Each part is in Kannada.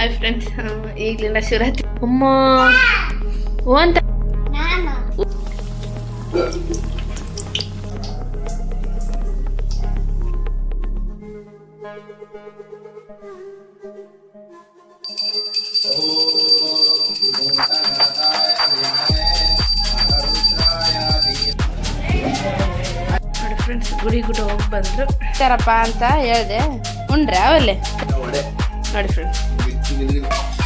ಹಾಯ್ ಫ್ರೆಂಡ್ಸ್, ಈಗಲಿಂದ ಶಿವರಾತ್ರಿ ಅಮ್ಮ ಓ ಅಂತ ನೋಡಿ ಫ್ರೆಂಡ್ಸ್, ಗುಡಿ ಹೋಗಿ ಬಂದ್ರು ತರಪ್ಪ ಅಂತ ಹೇಳಿದೆ. ಉಂಡ್ರೆ ಅವಲ್ಲೇ ನೋಡಿ ಫ್ರೆಂಡ್ಸ್,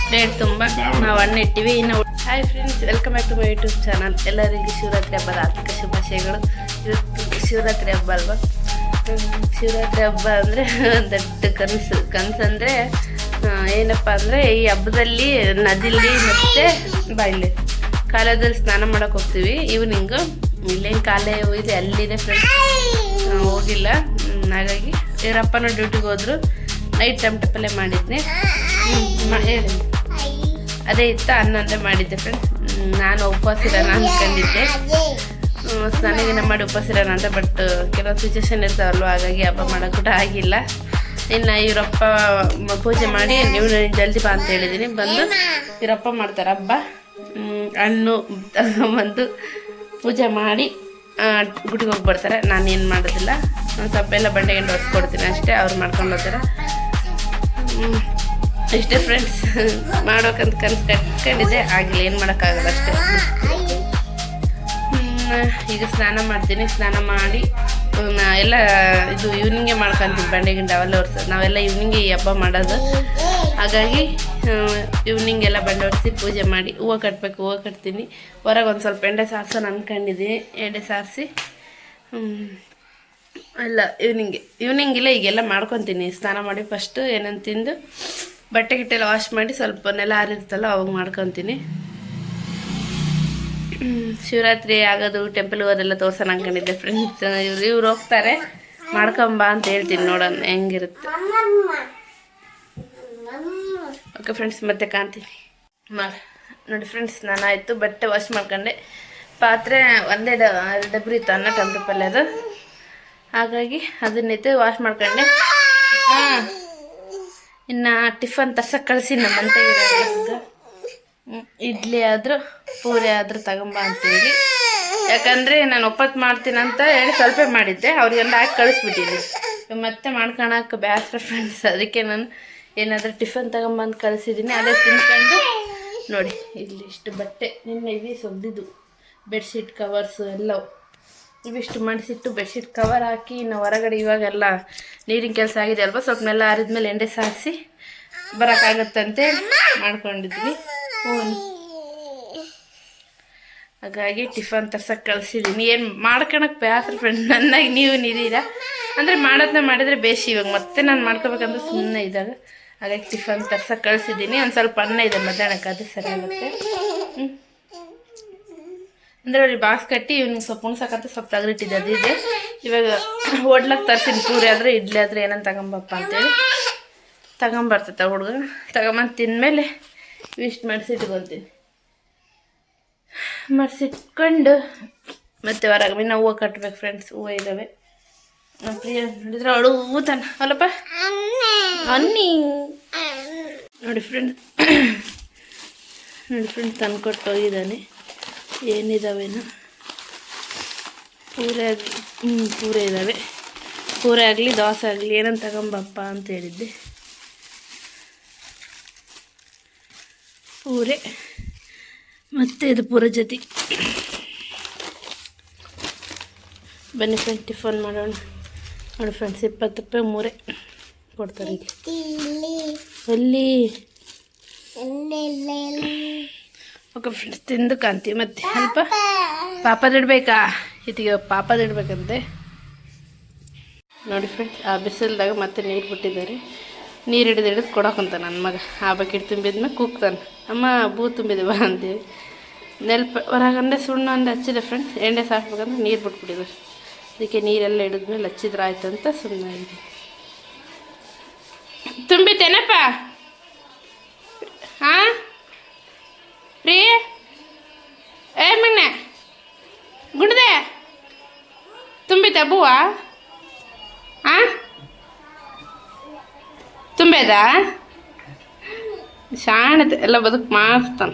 ಪ್ಲೇಟ್ ತುಂಬ ನಾವು ಹಣ್ಣು ಇಟ್ಟಿವಿ ಇನ್ನು. Hi friends, welcome back to my YouTube channel. ಎಲ್ಲರಿಗೂ ಶಿವರಾತ್ರಿ ಹಬ್ಬದ ಆರ್ಥಿಕ ಶುಭಾಶಯಗಳು. ಇವತ್ತು ಶಿವರಾತ್ರಿ ಹಬ್ಬ ಅಲ್ವಾ? ಶಿವರಾತ್ರಿ ಹಬ್ಬ ಅಂದರೆ ದೊಡ್ಡ ಕನಸು ಅಂದರೆ ಏನಪ್ಪ ಅಂದರೆ ಈ ಹಬ್ಬದಲ್ಲಿ ನದಿಲಿ ಮತ್ತು ಬಾಯಿಲಿ ಕಾಲದಲ್ಲಿ ಸ್ನಾನ ಮಾಡೋಕೆ ಹೋಗ್ತೀವಿ. ಈವ್ನಿಂಗು ಇಲ್ಲೇನು ಕಾಲೇ ಇದೆ, ಅಲ್ಲಿದೆ ಫ್ರೆಂಡ್ಸ್, ಹೋಗಿಲ್ಲ. ಹಾಗಾಗಿ ಇವರಪ್ಪನೂ ಡ್ಯೂಟಿಗೆ ಹೋದ್ರು. ನೈಟ್ ಟೊಮೆಟೊ ಪಲ್ಯ ಮಾಡಿದ್ನಿ, ಹೇಳಿ ಅದೇ ಇತ್ತು. ಅನ್ನಂದೇ ಮಾಡಿದ್ದೆ ಫ್ರೆಂಡ್ಸ್. ನಾನು ಉಪವಾಸ ಇರೋಣ ಅಂದ್ಕೊಂಡಿದ್ದೆ, ಸ್ನಾನಗಿನ ಮಾಡಿ ಉಪವಾಸ ಇರೋಣ ಅಂತ. ಬಟ್ ಕೆಲವೊಂದು ಸಿಚುವೇಶನ್ ಇರ್ತಾವಲ್ವ, ಹಾಗಾಗಿ ಹಬ್ಬ ಮಾಡೋಕೆ ಕೂಡ ಆಗಿಲ್ಲ. ಇನ್ನು ಇವರಪ್ಪ ಪೂಜೆ ಮಾಡಿ ನೀವು ಜಲ್ದಿ ಬಾ ಅಂತ ಹೇಳಿದ್ದೀನಿ. ಬಂದು ಇವರಪ್ಪ ಮಾಡ್ತಾರೆ ಹಬ್ಬ. ಹಣ್ಣು ತಗೊಂಬಂದು ಪೂಜೆ ಮಾಡಿ ಗುಡಿಗೆ ಹೋಗಿ ಬರ್ತಾರೆ. ನಾನು ಏನು ಮಾಡೋದಿಲ್ಲ, ಒಂದು ಸ್ವಲ್ಪ ಎಲ್ಲ ಬಂಡೆಗೆ ಒರೆಸ್ಕೊಡ್ತೀನಿ ಅಷ್ಟೇ. ಅವ್ರು ಮಾಡ್ಕೊಂಡು ಹೋಗ್ತಾರೆ. ಇಷ್ಟೇ ಫ್ರೆಂಡ್ಸ್, ಮಾಡೋಕಂತ ಕನಸು ಕಟ್ಕೊಂಡಿದ್ದೆ, ಆಗಿಲ್ಲ, ಏನು ಮಾಡೋಕ್ಕಾಗಲ್ಲ ಅಷ್ಟೇ. ಈಗ ಸ್ನಾನ ಮಾಡ್ತೀನಿ. ಸ್ನಾನ ಮಾಡಿ ಎಲ್ಲ ಇದು ಈವ್ನಿಂಗೇ ಮಾಡ್ಕೊತೀವಿ. ಬಂಡೆ ಗಿಂಡ ಅವೆಲ್ಲ ಒರೆಸೋದು ನಾವೆಲ್ಲ ಈವ್ನಿಂಗೇ ಈ ಹಬ್ಬ ಮಾಡೋದು. ಹಾಗಾಗಿ ಈವ್ನಿಂಗ್ ಎಲ್ಲ ಬಂಡೆ ಒರೆಸಿ ಪೂಜೆ ಮಾಡಿ ಹೂವು ಕಟ್ಟಬೇಕು. ಹೂವು ಕಟ್ತೀನಿ. ಹೊರಗೆ ಒಂದು ಸ್ವಲ್ಪ ಎಂಡೆ ಸಾರ್ಸೋಣ ಅಂದ್ಕೊಂಡಿದ್ದೀನಿ. ಎಂಡೆ ಸಾರಿಸಿ ಎಲ್ಲ ಈವ್ನಿಂಗಿಲ್ಲ ಈಗೆಲ್ಲ ಮಾಡ್ಕೊತೀನಿ. ಸ್ನಾನ ಮಾಡಿ ಫಸ್ಟು ಏನೇನು ತಿಂದು ಬಟ್ಟೆ ಗಿಟ್ಟೆಲ್ಲ ವಾಶ್ ಮಾಡಿ ಸ್ವಲ್ಪ ನೆಲ ಆರಿರ್ತಲ್ಲ ಅವಾಗ ಮಾಡ್ಕೊತೀನಿ. ಶಿವರಾತ್ರಿ ಆಗೋದು ಟೆಂಪಲ್ ಹೋದೆಲ್ಲ ತೋರ್ಸೋಣ ಅಂದ್ಕೊಂಡಿದ್ದೆ ಫ್ರೆಂಡ್ಸ್. ಇವ್ರು ಹೋಗ್ತಾರೆ, ಮಾಡ್ಕೊಂಬ ಅಂತ ಹೇಳ್ತೀನಿ, ನೋಡೋಣ ಹೆಂಗಿರುತ್ತೆ. ಓಕೆ ಫ್ರೆಂಡ್ಸ್, ಮತ್ತೆ ಕಾಣ್ತೀನಿ. ನೋಡಿ ಫ್ರೆಂಡ್ಸ್, ನಾನಾಯಿತು ಬಟ್ಟೆ ವಾಶ್ ಮಾಡ್ಕೊಂಡೆ. ಪಾತ್ರೆ ಒಂದೇ ಡಬ್ರಿ ಇತ್ತು ಅನ್ನ ಟೊಮೆಟೊ ಪಲ್ಯದು, ಹಾಗಾಗಿ ಅದನ್ನೈತೆ ವಾಶ್ ಮಾಡ್ಕೊಂಡೆ. ಇನ್ನು ಟಿಫನ್ ತರ್ಸಕ್ಕೆ ಕಳಿಸಿ ನಮ್ಮ ಮಂತೆಗಿರೋ ಇಡ್ಲಿ ಆದರೂ ಪೂರಿ ಆದರೂ ತಗೊಂಬ ಅಂತೇಳಿ. ಯಾಕಂದರೆ ನಾನು ಒಪ್ಪತ್ತು ಮಾಡ್ತೀನಿ ಅಂತ ಹೇಳಿ ಸ್ವಲ್ಪ ಮಾಡಿದ್ದೆ, ಅವ್ರಿಗೆಲ್ಲ ಹಾಕಿ ಕಳಿಸ್ಬಿಟ್ಟಿದ್ದೆ. ಮತ್ತೆ ಮಾಡ್ಕೊಳಕ್ಕೆ ಬೇಸರ ಫ್ರೆಂಡ್ಸ್, ಅದಕ್ಕೆ ನಾನು ಏನಾದರೂ ಟಿಫನ್ ತಗೊಂಬಂದು ಕಳಿಸಿದ್ದೀನಿ. ಅದೇ ತಿನ್ಕೊಂಡು ನೋಡಿ ಇಲ್ಲಿ ಇಷ್ಟು ಬಟ್ಟೆ ನಿನ್ನೆ ಇವಿ ಸೊಗ್ದಿದ್ದು, ಬೆಡ್ಶೀಟ್ ಕವರ್ಸು ಎಲ್ಲವು ಇವಿಷ್ಟು ಮಡಿಸಿಟ್ಟು ಬೆಡ್ಶೀಟ್ ಕವರ್ ಹಾಕಿ. ಇನ್ನು ಹೊರಗಡೆ ಇವಾಗೆಲ್ಲ ನೀರಿನ ಕೆಲಸ ಆಗಿದೆ ಅಲ್ವ, ಸ್ವಲ್ಪ ನೆಲ್ಲ ಆರಿದ್ಮೇಲೆ ಎಂಡೆ ಸಾರಿಸಿ ಬರೋಕ್ಕಾಗತ್ತಂತೆ ಮಾಡ್ಕೊಂಡಿದ್ವಿ. ಹಾಗಾಗಿ ಟಿಫನ್ ತರ್ಸಕ್ಕೆ ಕಳಿಸಿದ್ದೀನಿ. ಏನು ಮಾಡ್ಕೊಳಕ್ಕೆ ಬೇಸರ ಫ್ರೆಂಡ್, ನನ್ನಾಗಿ ನೀವು ನೀರೀರ ಅಂದರೆ ಮಾಡೋದನ್ನ ಮಾಡಿದರೆ ಬೇಸಿ. ಇವಾಗ ಮತ್ತೆ ನಾನು ಮಾಡ್ಕೋಬೇಕಂದ್ರೆ ಸುಮ್ಮನೆ ಇದ್ದಾಗ, ಹಾಗಾಗಿ ಟಿಫನ್ ತರ್ಸಕ್ಕೆ ಕಳಿಸಿದ್ದೀನಿ. ಒಂದು ಸ್ವಲ್ಪ ಅನ್ನ ಇದೆ ಮಧ್ಯಾಹ್ನಕ್ಕೆ, ಅದು ಸರಿ ಆಗುತ್ತೆ. ಅಂದರೆ ಅವ್ರಿಗೆ ಬಾಕ್ಸ್ ಕಟ್ಟಿ ಇವ್ನಿಗೆ ಸ್ವಲ್ಪ ಉಣ್ಸಕ್ಕಂತ ಸ್ವಲ್ಪ ತಗರಿಟ್ಟಿದ್ದೆ, ಅದಿದೆ. ಇವಾಗ ಹೋಟ್ಲಕ್ಕೆ ತರ್ತೀನಿ, ಪೂರಿ ಆದರೆ ಇಡ್ಲಿ ಆದರೆ ಏನಂತ ತಗೊಂಬಪ್ಪ ಅಂತೇಳಿ ತಗೊಂಬರ್ತೈತೆ ಹುಡುಗ. ತಗೊಂಬಂದು ತಿಂದಮೇಲೆ ಇಷ್ಟು ಮಡಿಸಿಟ್ಕೊತೀನಿ. ಮಡಿಸಿಟ್ಕೊಂಡು ಮತ್ತೆ ಹೊರಗೆ ಇನ್ನು ಹೂವು ಕಟ್ಟಬೇಕು ಫ್ರೆಂಡ್ಸ್. ಹೂವು ಇದ್ದಾವೆ. ಪ್ರಿಯ ನೋಡಿದ್ರೆ ಅವಳು ಊತನ ಅಲ್ಲಪ್ಪ ಅನ್ನಿ. ನೋಡಿ ಫ್ರೆಂಡ್ಸ್, ತಂದ್ಕೊಟ್ಟು ಹೋಗಿದ್ದಾನೆ. ಏನಿದಾವೇನು ಪೂರೆ ಇದ್ದಾವೆ. ಪೂರೆ ಆಗಲಿ ದೋಸೆ ಆಗಲಿ ಏನಂತ ತಗೊಂಬಪ್ಪ ಅಂತ ಹೇಳಿದ್ದೆ. ಪೂರೆ ಮತ್ತು ಇದು ಪೂರೆ ಜೊತೆ. ಬನ್ನಿ ಫ್ರೆಂಡ್, ಟಿಫನ್ ಮಾಡೋಣ. ನೋಡಿ ಫ್ರೆಂಡ್ಸ್, 20 ರೂಪಾಯಿ ಮೂರೆ ಕೊಡ್ತಾರೆ ಈಗ. ಅಲ್ಲಿ ಓಕೆ ಫ್ರೆಂಡ್ಸ್, ತಿಂದು ಕಾಣ್ತೀವಿ. ಮತ್ತೆ ಸ್ವಲ್ಪ ಪಾಪದಿಡ್ಬೇಕಾ ಇದೀಗ, ಪಾಪದಿಡ್ಬೇಕಂತೆ. ನೋಡಿ ಫ್ರೆಂಡ್ಸ್, ಆ ಬಿಸಿಲ್ದಾಗ ಮತ್ತೆ ನೀರು ಬಿಟ್ಟಿದ್ದಾರೆ. ನೀರು ಹಿಡಿದು ಕೊಡೋಕಂತ ನನ್ನ ಮಗ. ಆ ಬಕೆಟ್ ತುಂಬಿದ್ಮೇಲೆ ಕೂಗ್ತಾನೆ, ಅಮ್ಮ ಬೂ ತುಂಬಿದೆ ಬಾ ಅಂತೇಳಿ. ಹೊರಗಂಡೆ ಸುಣ್ಣ ಒಂದು ಹಚ್ಚಿದೆ ಫ್ರೆಂಡ್ಸ್. ಎಣ್ಣೆ ಸಾಕ್ಬೇಕಂದ್ರೆ ನೀರು ಬಿಟ್ಬಿಟ್ಟಿದ್ದಾರೆ. ಅದಕ್ಕೆ ನೀರೆಲ್ಲ ಹಿಡಿದ್ಮೇಲೆ ಹಚ್ಚಿದ್ರೆ ಆಯ್ತು ಅಂತ ಸುಮ್ಮನೆ ಆಗಿದೆ. ತುಂಬಿತೇನಪ್ಪ? ಹಾಂ ಪ್ರಿಯ ಮಗನೆ ಗುಡ್ದೆ ತುಂಬಿತ ಬೂವ? ಹಾಂ ತುಂಬೇದ? ಶಾಣತೆ ಎಲ್ಲ ಬದುಕು ಮಾಡ್ತಾನ.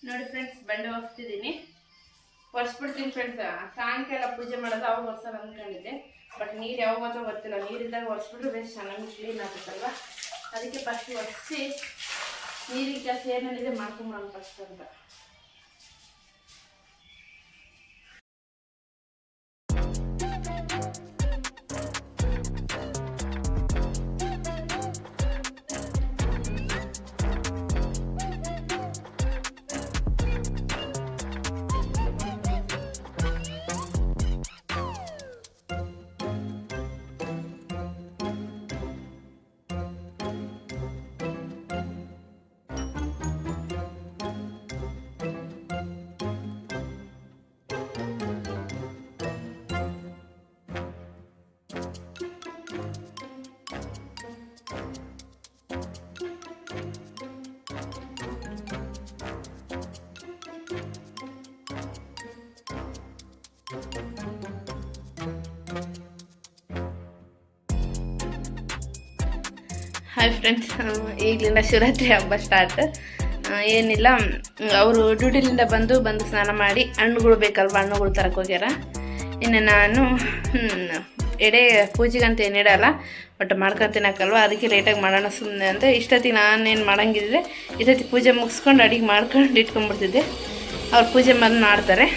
ನೋಡಿ ಫ್ರೆಂಡ್ಸ್, ಬಂಡೆ ಹೋಗ್ತಿದ್ದೀನಿ, ಒರೆಸ್ಬಿಡ್ತೀನಿ ಫ್ರೆಂಡ್ಸ್. ಸಾಯಂಕಾಲ ಪೂಜೆ ಮಾಡೋದು ಅವಾಗ ಒರ್ಸೋದು ಅಂದ್ಕೊಂಡಿದ್ದೆ, ಬಟ್ ನೀರು ಯಾವಾಗ ಮಾತ್ರ ಗೊತ್ತಿಲ್ಲ. ನೀರಿದ್ದಾಗ ಒರೆಸ್ಬಿಟ್ರೆ ಬೇಸ್ ಚೆನ್ನಾಗಿ ಕ್ಲೀನ್ ಆಗುತ್ತಲ್ವ, ಅದಕ್ಕೆ ಫಸ್ಟ್ ಒರೆಸಿ ನೀರಿನ ಕೆಲಸ ಏನೇನಿದೆ ಮಾಡ್ಕೊಂಬಿಡೋಣ ಫಸ್ಟ್ ಅಂತ. ಹಾಯ್ ಫ್ರೆಂಡ್ಸ್, ಈಗಲಿಂದ ಶಿವರಾತ್ರಿ ಹಬ್ಬ ಸ್ಟಾರ್ಟ್. ಏನಿಲ್ಲ, ಅವರು ಡ್ಯೂಟಿಲಿಂದ ಬಂದು ಸ್ನಾನ ಮಾಡಿ ಹಣ್ಣುಗಳು ಬೇಕಲ್ವ, ಹಣ್ಣುಗಳು ತರಕ್ಕೆ ಹೋಗ್ಯಾರ. ಇನ್ನು ನಾನು ಎಡೆ ಪೂಜೆಗಂತ ಏನಿಡಲ್ಲ, ಬಟ್ ಮಾಡ್ಕೊಂಡು ತಿನ್ನಕ್ಕಲ್ವ, ಅದಕ್ಕೆ ಲೇಟಾಗಿ ಮಾಡೋಣ ಸುಮ್ಮನೆ ಅಂತ. ಇಷ್ಟೊತ್ತಿಗೆ ನಾನೇನು ಮಾಡೋಂಗಿದ್ರೆ ಇಷ್ಟೊತ್ತಿಗೆ ಪೂಜೆ ಮುಗಿಸ್ಕೊಂಡು ಅಡುಗೆ ಮಾಡ್ಕೊಂಡು ಇಟ್ಕೊಂಡ್ಬಿಡ್ತಿದ್ದೆ. ಅವ್ರು ಪೂಜೆ ಬಂದು ಮಾಡ್ತಾರೆ,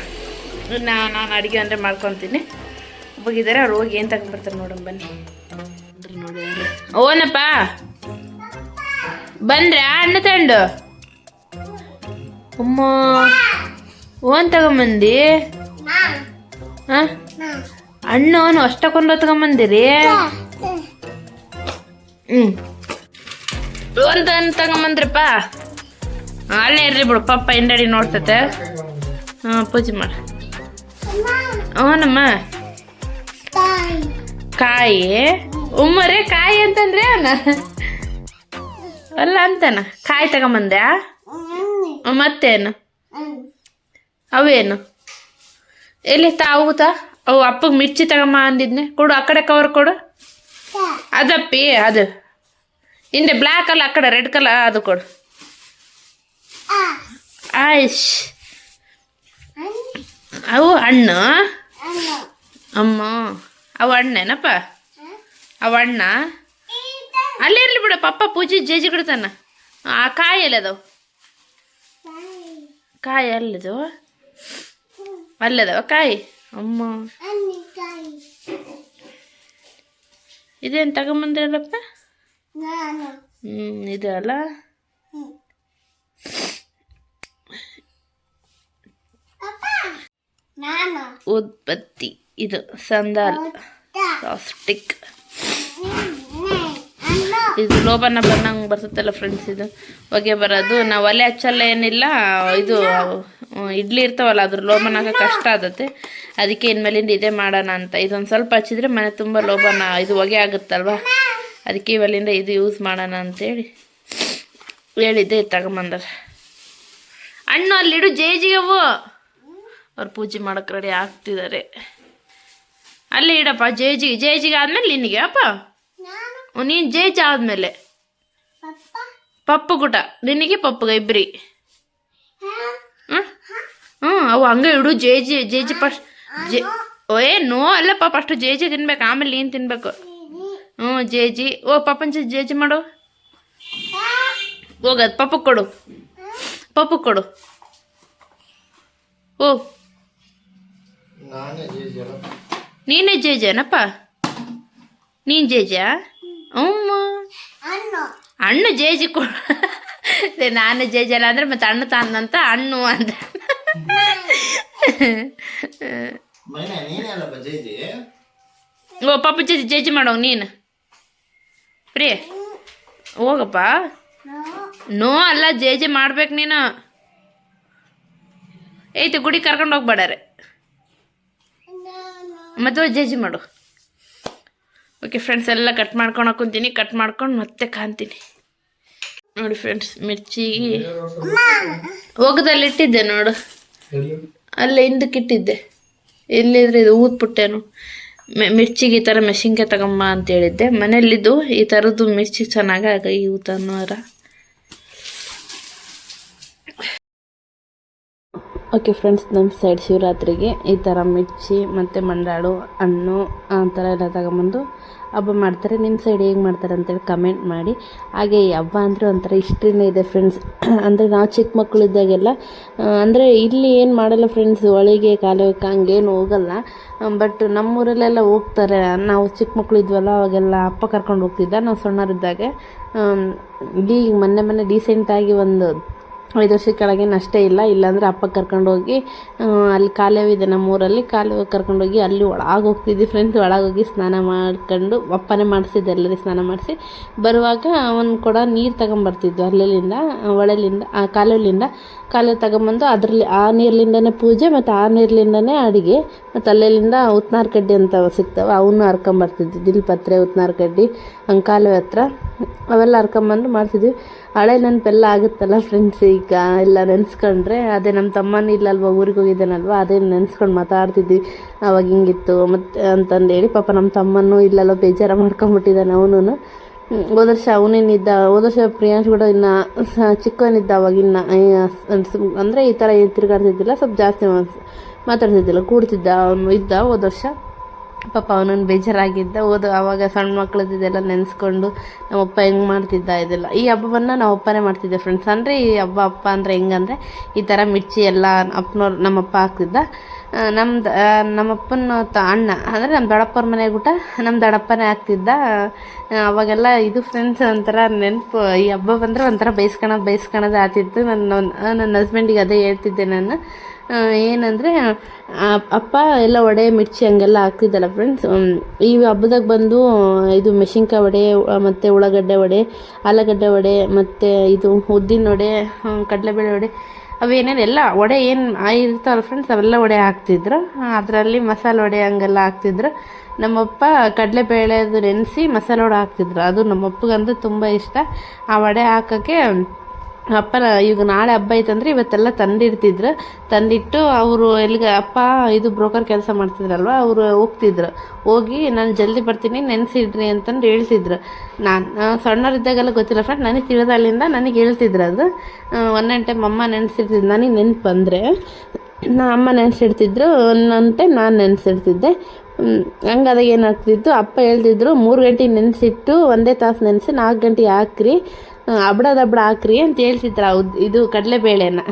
ನಾನು ಅಡುಗೆ ಅಂದರೆ ಮಾಡ್ಕೊತೀನಿ. ಹೋಗಿದ್ದಾರೆ, ಅವ್ರು ಹೋಗಿ ಏನು ತಗೊಂಡ್ಬರ್ತಾರೆ ನೋಡೋಣ ಬನ್ನಿ. ನೋಡಿ ಓನಪ್ಪ ಬಂದ್ರೆ ಹಣ್ಣು ತಂಡು ಅಮ್ಮ ಓನ್ ತಗೊಂಬಂದಿ. ಹಣ್ಣು ಅವನು ಅಷ್ಟಕ್ಕೊಂದು ತಗೊಂಬಂದಿರಿ. ಓನ್ ತಗೊಂಬಂದ್ರಪ್ಪ. ಅಲ್ಲೇ ಇರ್ರಿ ಬಿಡು, ಪಪ್ಪ ಹಿಂದಡಿ ನೋಡ್ತತೆ. ಪೂಜೆ ಮಾಡ. ಅವನಮ್ಮ ಕಾಯಿ ಉಮ್ಮರೇ ಕಾಯಿ ಅಂತಂದ್ರೆ ಅವನ ಅಲ್ಲ ಅಂತಾನ. ಕಾಯಿ ತಗೊಂಬಂದ್ಯಾ? ಮತ್ತೇನು ಅವೇನು ಎಲ್ಲಿ ತಾವುತಾ? ಅವು ಅಪ್ಪಗೆ ಮಿರ್ಚಿ ತಗೊಂಬ ಅಂದಿದ್ನೆ. ಕೊಡು, ಆ ಕಡೆ ಕವರ್ ಕೊಡು. ಅದಪ್ಪಿ ಅದು ಹಿಂದೆ ಬ್ಲ್ಯಾಕ್ ಅಲ್ಲ, ಆ ಕಡೆ ರೆಡ್ ಕಲರ್ ಅದು ಕೊಡು. ಆಯ್ಷ್, ಅವು ಹಣ್ಣು ಅಮ್ಮ, ಅವು ಹಣ್ಣೇನಪ್ಪ? ಅವು ಹಣ್ಣ ಅಲ್ಲೇ ಇರಲಿ ಬಿಡು, ಪಪ್ಪ ಪೂಜೆ ಜೇಜಿ ಕೊಡ್ತಾನ. ಆ ಕಾಯಿ ಎಲ್ಲ ಅದಾವ, ಕಾಯಿ ಅಲ್ಲದು ಅಲ್ಲದವ ಕಾಯಿ. ಅಮ್ಮ ಇದೇನು ತಗೊಂಬಂದ್ರಲ್ಲಪ್ಪ? ಇದು ಅಲ್ಲ, ಉದ್ಬತ್ತಿ, ಇದು ಸಂದಾಲ್ ಸ್ಟಿಕ್. ಇದು ಲೋಬನ ಬಂದಂಗೆ ಬರ್ತದಲ್ಲ ಫ್ರೆಂಡ್ಸ್, ಇದು ಹೊಗೆ ಬರೋದು. ನಾವು ಒಲೆ ಹಚ್ಚಲ್ಲ ಏನಿಲ್ಲ, ಇದು ಇಡ್ಲಿ ಇರ್ತಾವಲ್ಲ ಅದ್ರ ಲೋಬನ ಹಾಕೋ ಕಷ್ಟ ಆಗುತ್ತೆ. ಅದಕ್ಕೆ ಇನ್ಮೇಲಿಂದ ಇದೇ ಮಾಡೋಣ ಅಂತ. ಇದೊಂದು ಸ್ವಲ್ಪ ಹಚ್ಚಿದ್ರೆ ಮನೆ ತುಂಬ ಲೋಬನ ಇದು ಹೊಗೆ ಆಗುತ್ತಲ್ವ, ಅದಕ್ಕೆ ಇವಲ್ಲಿಂದ ಇದು ಯೂಸ್ ಮಾಡೋಣ ಅಂತೇಳಿ ಹೇಳಿದ್ದೆ. ತಗೊಂಬಂದಾರ ಹಣ್ಣು. ಅಲ್ಲಿಡು ಜೇಜಿಗವು. ಅವ್ರು ಪೂಜೆ ಮಾಡೋಕೆ ರೆಡಿ ಆಗ್ತಿದ್ದಾರೆ. ಅಲ್ಲೇ ಇಡಪ್ಪ ಜೇಜಿಗೆ ಆದ್ಮೇಲೆ ನಿನಗೆ ಅಪ್ಪ, ನೀನು ಜೇಜಿ ಆದ್ಮೇಲೆ ಪಪ್ಪು ಗುಟ ನಿನಗೆ ಪಪ್ಪುಗ ಇಬ್ರಿ. ಅವು ಹಂಗೆ ಇಡು. ಜೇಜಿ ಫಸ್ಟ್ ನೋ ಅಲ್ಲಪ್ಪ, ಫಸ್ಟ್ ಜೇಜಿ ತಿನ್ಬೇಕು, ಆಮೇಲೆ ನೀನು ತಿನ್ಬೇಕು. ಜೇಜಿ. ಓ ಪಪ್ಪನ ಜೇಜಿ ಮಾಡು. ಹೋಗದು ಪಪ್ಪು ಕೊಡು. ಓ ನೀನೇ ಜೇಜೇನಪ್ಪ? ನೀನು ಜೇಜಾ? ಅಮ್ಮ ಹಣ್ಣು ಜೇಜಿ ಕೊಡು. ನಾನು ಜೇಜಿ ಅಲ್ಲ ಅಂದ್ರೆ ಮತ್ತೆ ಹಣ್ಣು ತಾನಂತ ಹಣ್ಣು ಅಂತ. ಓ ಪಾಪ ಜೇಜಿ ಮಾಡೋ ನೀನು. ಪ್ರಿಯ ಹೋಗಪ್ಪ. ನೋ ಅಲ್ಲ, ಜೇಜಿ ಮಾಡ್ಬೇಕು ನೀನು. ಐತಿ ಗುಡಿ ಕರ್ಕೊಂಡು ಹೋಗ್ಬೇಡಾರೆ, ಮತ್ತೆ ಜೇಜಿ ಮಾಡು. ಓಕೆ ಫ್ರೆಂಡ್ಸ್, ಎಲ್ಲ ಕಟ್ ಮಾಡ್ಕೊಂಡು ಹಾಕೊತೀನಿ. ಕಟ್ ಮಾಡ್ಕೊಂಡು ಮತ್ತೆ ಕಾಣ್ತೀನಿ. ನೋಡಿ ಫ್ರೆಂಡ್ಸ್, ಮಿರ್ಚಿ ಹೋಗದಲ್ಲಿ ಇಟ್ಟಿದ್ದೆ ನೋಡು, ಅಲ್ಲೇ ಹಿಂದಕ್ಕೆ ಇಟ್ಟಿದ್ದೆ. ಇಲ್ಲಿದ್ರೆ ಇದು ಊದ್ಬಿಟ್ಟೇನು. ಮಿರ್ಚಿಗೆ ಈ ಥರ ಮೆಣಸಿನ್ಕಾಯಿ ತಗೊಂಬ ಅಂತ ಹೇಳಿದ್ದೆ. ಮನೇಲಿದ್ದು ಈ ಥರದ್ದು ಮಿರ್ಚಿ ಚೆನ್ನಾಗಿ ಆಗ ಈ ಊತನೋರ. ಓಕೆ ಫ್ರೆಂಡ್ಸ್, ನಮ್ಮ ಸೈಡ್ ಶಿವರಾತ್ರಿಗೆ ಈ ಥರ ಮಿರ್ಚಿ ಮತ್ತು ಮಂಡಾಳು ಹಣ್ಣು ಆ ಥರ ಎಲ್ಲ ತಗೊಂಬಂದು ಹಬ್ಬ ಮಾಡ್ತಾರೆ. ನಿಮ್ಮ ಸೈಡ್ ಹೇಗೆ ಮಾಡ್ತಾರೆ ಅಂತೇಳಿ ಕಮೆಂಟ್ ಮಾಡಿ. ಹಾಗೆ ಈ ಹಬ್ಬ ಅಂದರೆ ಒಂಥರ ಹಿಸ್ಟ್ರಿನೇ ಇದೆ ಫ್ರೆಂಡ್ಸ್. ಅಂದರೆ ನಾವು ಚಿಕ್ಕ ಮಕ್ಕಳಿದ್ದಾಗೆಲ್ಲ ಅಂದರೆ ಇಲ್ಲಿ ಏನು ಮಾಡಲ್ಲ ಫ್ರೆಂಡ್ಸ್, ಹೊಳಿಗೆ ಕಾಲುವೆಕ್ಕೆ ಹಂಗೇನು ಹೋಗಲ್ಲ. ಬಟ್ ನಮ್ಮೂರಲ್ಲೆಲ್ಲ ಹೋಗ್ತಾರೆ. ನಾವು ಚಿಕ್ಕ ಮಕ್ಕಳು ಇದ್ವಲ್ಲ ಅವಾಗೆಲ್ಲ ಅಪ್ಪ ಕರ್ಕೊಂಡು ಹೋಗ್ತಿದ್ದ. ನಾವು ಸಣ್ಣವರಿದ್ದಾಗೆ ಈಗ ಮೊನ್ನೆ ಡೀಸೆಂಟಾಗಿ ಒಂದು 5 ವರ್ಷದ ಕೆಳಗೇನು ಅಷ್ಟೇ ಇಲ್ಲಾಂದರೆ ಅಪ್ಪ ಕರ್ಕೊಂಡೋಗಿ ಅಲ್ಲಿ ಕಾಲುವೆ ಇದೆ ನಮ್ಮೂರಲ್ಲಿ, ಕಾಲುವೆ ಕರ್ಕೊಂಡೋಗಿ ಅಲ್ಲಿ ಒಳಗೆ ಹೋಗ್ತಿದ್ವಿ ಫ್ರೆಂಡ್ಸ್. ಒಳಗೋಗಿ ಸ್ನಾನ ಮಾಡ್ಕೊಂಡು ಅಪ್ಪನೇ ಮಾಡಿಸಿದ್ದೆ, ಎಲ್ಲರಿಗೆ ಸ್ನಾನ ಮಾಡಿಸಿ ಬರುವಾಗ ಒಂದು ಕೊಡ ನೀರು ತಗೊಂಬರ್ತಿದ್ವಿ ಅಲ್ಲಿಂದ ಹೊಳೆಲಿಂದ ಕಾಲುವೆ ತಗೊಂಬಂದು ಅದರಲ್ಲಿ ಆ ನೀರ್ಲಿಂದನೇ ಪೂಜೆ ಮತ್ತು ಆ ನೀರ್ಲಿಂದನೇ ಅಡುಗೆ. ಮತ್ತು ಅಲ್ಲಿಂದ ಉತ್ನಾರ ಕಡ್ಡಿ ಅಂತ ಸಿಗ್ತವೆ, ಅವನ್ನ ಹರ್ಕೊಂಬರ್ತಿದ್ವಿ. ದಿಲ್ಪತ್ರೆ, ಉತ್ನಾರ ಕಡ್ಡಿ ಕಾಲುವೆ ಹತ್ರ ಅವೆಲ್ಲ ಹರ್ಕೊಂಬಂದು ಮಾಡ್ತಿದ್ವಿ. ಹಳೆ ನೆನಪೆಲ್ಲ ಆಗುತ್ತಲ್ಲ ಫ್ರೆಂಡ್ಸ್. ಈಗ ಎಲ್ಲ ನೆನೆಸ್ಕೊಂಡ್ರೆ ಅದೇ ನಮ್ಮ ತಮ್ಮನೂ ಇಲ್ಲಲ್ವ, ಊರಿಗೆ ಹೋಗಿದ್ದಾನಲ್ವ, ಅದೇ ನೆನೆಸ್ಕೊಂಡು ಮಾತಾಡ್ತಿದ್ವಿ. ಅವಾಗ ಹಿಂಗಿತ್ತು ಮತ್ತು ಅಂತಂದೇಳಿ. ಪಾಪ ನಮ್ಮ ತಮ್ಮನೂ ಇಲ್ಲಲ್ಲ, ಬೇಜಾರು ಮಾಡ್ಕೊಂಬಿಟ್ಟಿದ್ದಾನೆ ಅವನು. ಹೋದ ವರ್ಷ ಪ್ರಿಯಾಂಶ್ ಕೂಡ ಇನ್ನು ಚಿಕ್ಕವನಿದ್ದ. ಅವಾಗಿನ್ನ ಅಂದರೆ ಈ ಥರ ತಿರುಗಾಡ್ತಿದ್ದಿಲ್ಲ, ಸ್ವಲ್ಪ ಜಾಸ್ತಿ ಮಾತಾಡ್ತಿದ್ದಿಲ್ಲ, ಕೂಡ್ತಿದ್ದ ಅವನು ಇದ್ದ. ಹೋದ ವರ್ಷ ಪಾಪ ಅವನನ್ನು ಬೇಜಾರಾಗಿದ್ದ. ಆವಾಗ ಸಣ್ಣ ಮಕ್ಕಳದ್ದೆಲ್ಲ ನೆನೆಸ್ಕೊಂಡು ನಮ್ಮಪ್ಪ ಹೆಂಗೆ ಮಾಡ್ತಿದ್ದ ಇದೆಲ್ಲ. ಈ ಹಬ್ಬವನ್ನು ನಾವು ಅಪ್ಪನೇ ಮಾಡ್ತಿದ್ದೆ ಫ್ರೆಂಡ್ಸ್. ಅಂದರೆ ಈ ಹಬ್ಬ ಅಂದರೆ ಹೆಂಗಂದರೆ ಈ ಥರ ಮಿರ್ಚಿ ಎಲ್ಲ ನಮ್ಮಪ್ಪ ಹಾಕ್ತಿದ್ದ. ನಮ್ಮಪ್ಪನ ಅಣ್ಣ ಅಂದರೆ ನಮ್ಮ ದೊಡ್ಡಪ್ಪರ ಮನೆಗೆ ಊಟ ನಮ್ಮ ದೊಡ್ಡಪ್ಪನೇ ಆಗ್ತಿದ್ದ. ಅವಾಗೆಲ್ಲ ಇದು ಫ್ರೆಂಡ್ಸ್ ಒಂಥರ ನೆನಪು. ಈ ಹಬ್ಬ ಬಂದರೆ ಒಂಥರ ಬೈಸ್ಕೊಳೋದು ಆಗ್ತಿತ್ತು. ನನ್ನ ಹಸ್ಬೆಂಡಿಗೆ ಅದೇ ಹೇಳ್ತಿದ್ದೆ ನಾನು. ಏನಂದರೆ ಅಪ್ಪ ಎಲ್ಲ ವಡೆ ಮಿರ್ಚಿ ಹಂಗೆಲ್ಲ ಹಾಕ್ತಿದ್ದಲ್ಲ ಫ್ರೆಂಡ್ಸ್. ಈ ಹಬ್ಬದಾಗ ಬಂದು ಇದು ಮೆಣಸಿನ್ಕಾಯಿ ವಡೆ ಮತ್ತು ಉಳ್ಳಾಗಡ್ಡೆ ವಡೆ, ಆಲೂಗಡ್ಡೆ ವಡೆ ಮತ್ತು ಇದು ಉದ್ದಿನ ವಡೆ, ಕಡಲೆಬೇಳೆ ವಡೆ, ಅವೇನೇನು ಎಲ್ಲ ವಡೆ ಏನು ಇರ್ತಾವಲ್ಲ ಫ್ರೆಂಡ್ಸ್, ಅವೆಲ್ಲ ವಡೆ ಹಾಕ್ತಿದ್ರು. ಅದರಲ್ಲಿ ಮಸಾಲೆ ವಡೆ ಹಂಗೆಲ್ಲ ಹಾಕ್ತಿದ್ರು. ನಮ್ಮಪ್ಪ ಕಡಲೆಬೇಳೆದು ನೆನೆಸಿ ಮಸಾಲೆ ವಡೆ ಹಾಕ್ತಿದ್ರು. ಅದು ನಮ್ಮಪ್ಪಗಂದ್ರೆ ತುಂಬ ಇಷ್ಟ. ಆ ವಡೆ ಹಾಕೋಕ್ಕೆ ಈಗ ನಾಳೆ ಹಬ್ಬ ಐತಂದರೆ ಇವತ್ತೆಲ್ಲ ತಂದಿಟ್ಟು ಅವರು ಎಲ್ಲಿಗೆ ಅಪ್ಪ ಇದು ಬ್ರೋಕರ್ ಕೆಲಸ ಮಾಡ್ತಿದ್ರಲ್ವ, ಅವರು ಹೋಗಿ ನಾನು ಜಲ್ದಿ ಬರ್ತೀನಿ ನೆನೆಸಿಡ್ರಿ ಅಂತಂದು ಹೇಳ್ತಿದ್ರು. ನಾನು ಸಣ್ಣವರಿದ್ದಾಗೆಲ್ಲ ಗೊತ್ತಿಲ್ಲ ಫ್ರೆಂಡ್, ನನಗೆ ತಿಳಿದಲ್ಲಿಂದ ನನಗೆ ಹೇಳ್ತಿದ್ರು. ಅದು ಒಂದೊಂದು ಟೈಮ್ ಅಮ್ಮ ನೆನೆಸಿಡ್ತಿದ್ದು, ನನಗೆ ನೆನಪು ಬಂದರೆ ಅಮ್ಮ ನೆನೆಸಿಡ್ತಿದ್ರು, ಒಂದೊಂದು ಟೈಮ್ ನಾನು ನೆನೆಸಿಡ್ತಿದ್ದೆ. ಹಂಗಾದಾಗ ಏನಾಗ್ತಿತ್ತು, ಅಪ್ಪ ಹೇಳ್ತಿದ್ರು 3 ಗಂಟೆಗೆ ನೆನೆಸಿಟ್ಟು 1 ತಾಸು ನೆನೆಸಿ 4 ಗಂಟೆಗೆ ಹಾಕ್ರಿ, ಹಬ್ಡ ಹಾಕ್ರಿ ಅಂತ ಹೇಳ್ತಿದ್ರು. ಇದು ಕಡಲೆಬೇಳೆನ.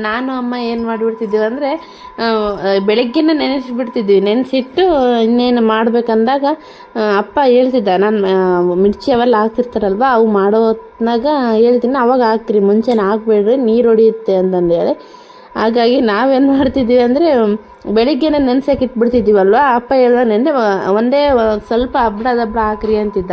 ನಾನು ಅಮ್ಮ ಏನು ಮಾಡಿಬಿಡ್ತಿದ್ದೀವಿ ಅಂದರೆ ಬೆಳಗ್ಗೆನೇ ನೆನೆಸಿಟ್ಟು ಇನ್ನೇನು ಮಾಡ್ಬೇಕಂದಾಗ ಅಪ್ಪ ಹೇಳ್ತಿದ್ದ, ನಾನು ಮಿರ್ಚಿ ಅವೆಲ್ಲ ಹಾಕ್ತಿರ್ತಾರಲ್ವ, ಅವು ಮಾಡೋ ಹೊತ್ನಾಗ ಹೇಳ್ತೀನಿ ಅವಾಗ ಹಾಕ್ರಿ, ಮುಂಚೆನೇ ಹಾಕ್ಬೇಡ್ರಿ, ನೀರು ಹೊಡಿಯುತ್ತೆ ಅಂತಂದೇಳಿ. ಹಾಗಾಗಿ ನಾವೇನು ಮಾಡ್ತಿದ್ವಿ ಅಂದರೆ ಬೆಳಿಗ್ಗೆನೇ ನೆನೆಸಕ್ಕೆ ಇಟ್ಬಿಡ್ತಿದ್ದೀವಲ್ವ, ಅಪ್ಪ ಹೇಳ್ದ ಒಂದೇ ಸ್ವಲ್ಪ ಹಬ್ಡ ಹಾಕ್ರಿ ಅಂತಿದ್ದ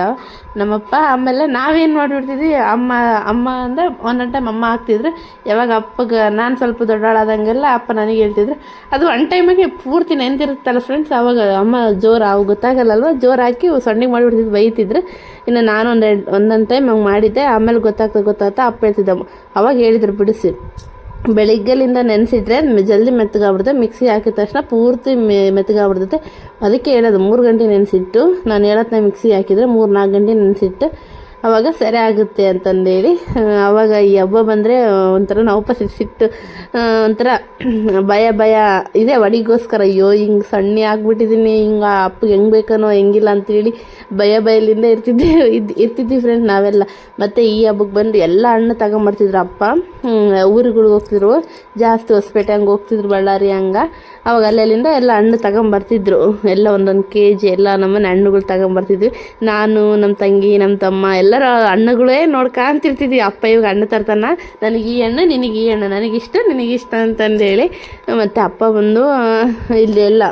ನಮ್ಮಪ್ಪ. ಆಮೇಲೆ ನಾವೇನು ಮಾಡಿಬಿಡ್ತಿದ್ವಿ, ಅಮ್ಮ ಅಂದರೆ ಒಂದೊಂದು ಟೈಮ್ ಅಮ್ಮ ಹಾಕ್ತಿದ್ರು. ಯಾವಾಗ ಅಪ್ಪಗೆ ನಾನು ಸ್ವಲ್ಪ ದೊಡ್ಡಾಳಾದಂಗೆಲ್ಲ ಅಪ್ಪ ನನಗೆ ಹೇಳ್ತಿದ್ರು. ಅದು ಒನ್ ಟೈಮಿಗೆ ಪೂರ್ತಿ ನೆನೆದಿರುತ್ತಲ್ಲ ಫ್ರೆಂಡ್ಸ್, ಅವಾಗ ಅಮ್ಮ ಜೋರು ಅವು ಗೊತ್ತಾಗಲ್ಲಲ್ವ, ಜೋರು ಹಾಕಿ ಸೊಣ್ಣಿಗೆ ಮಾಡಿಬಿಡ್ತಿದ್ದು, ಬೈತಿದ್ರು. ಇನ್ನು ನಾನು ಒಂದೊಂದು ಟೈಮ್ ಹಂಗೆ ಮಾಡಿದ್ದೆ. ಆಮೇಲೆ ಗೊತ್ತಾಗ್ತಾ ಅಪ್ಪ ಹೇಳ್ತಿದ್ದ. ಅವಾಗ ಹೇಳಿದ್ರು ಬಿಡಿಸಿ, ಬೆಳಿಗ್ಗೆಲಿಂದ ನೆನೆಸಿಟ್ರೆ ಜಲ್ದಿ ಮೆತ್ತಗಾಗ್ಬಿಡುತ್ತೆ, ಮಿಕ್ಸಿ ಹಾಕಿದ ತಕ್ಷಣ ಪೂರ್ತಿ ಮೆತ್ತಗಾಗ್ಬಿಡ್ತೈತೆ. ಅದಕ್ಕೆ ಹೇಳೋದು 3 ಗಂಟೆ ನೆನೆಸಿಟ್ಟು, ನಾನು ಹೇಳತ್ನ ಮಿಕ್ಸಿ ಹಾಕಿದರೆ 3-4 ಗಂಟೆ ನೆನೆಸಿಟ್ಟು ಆವಾಗ ಸರಿ ಆಗುತ್ತೆ ಅಂತಂದೇಳಿ. ಆವಾಗ ಈ ಹಬ್ಬ ಬಂದರೆ ಒಂಥರ ನಾವು ಸಿಟ್ಟು, ಒಂಥರ ಭಯ ಇದೆ ವಡಿಗೋಸ್ಕರ. ಅಯ್ಯೋ ಹಿಂಗೆ ಸಣ್ಣ ಆಗ್ಬಿಟ್ಟಿದ್ದೀನಿ, ಹಿಂಗೆ ಅಪ್ಪಗೆ ಹೆಂಗೆ ಬೇಕನೋ ಹೆಂಗಿಲ್ಲ ಅಂತೇಳಿ ಭಯಲಿಂದ ಇರ್ತಿದ್ವಿ ಫ್ರೆಂಡ್ ನಾವೆಲ್ಲ. ಮತ್ತು ಈ ಹಬ್ಬಕ್ಕೆ ಬಂದು ಎಲ್ಲ ಹಣ್ಣು ತಗೊಂಬರ್ತಿದ್ರು ಅಪ್ಪ. ಊರುಗಳಿಗೆ ಹೋಗ್ತಿದ್ರು ಜಾಸ್ತಿ, ಹೊಸಪೇಟೆ ಹಂಗೆ ಹೋಗ್ತಿದ್ರು, ಬಳ್ಳಾರಿ ಹಂಗೆ. ಅವಾಗ ಅಲ್ಲಿಂದ ಎಲ್ಲ ಹಣ್ಣು ತಗೊಂಬರ್ತಿದ್ರು, ಎಲ್ಲ 1 kg ಎಲ್ಲ ನಮ್ಮನೆ ಹಣ್ಣುಗಳು ತಗೊಂಬರ್ತಿದ್ವಿ. ನಾನು, ನಮ್ಮ ತಂಗಿ, ನಮ್ಮ ತಮ್ಮ ಎಲ್ಲರೂ ಹಣ್ಣುಗಳೇ ನೋಡ್ಕೊಂತಿರ್ತಿದ್ವಿ. ಅಪ್ಪ ಇವಾಗ ಹಣ್ಣು ತರ್ತಾನ, ನನಗೆ ಈ ಹಣ್ಣು, ನಿನಗೆ ಈ ಹಣ್ಣು, ನನಗಿಷ್ಟ ನಿನಗಿಷ್ಟ ಅಂತಂದೇಳಿ. ಮತ್ತು ಅಪ್ಪ ಬಂದು ಇಲ್ಲಿ ಎಲ್ಲ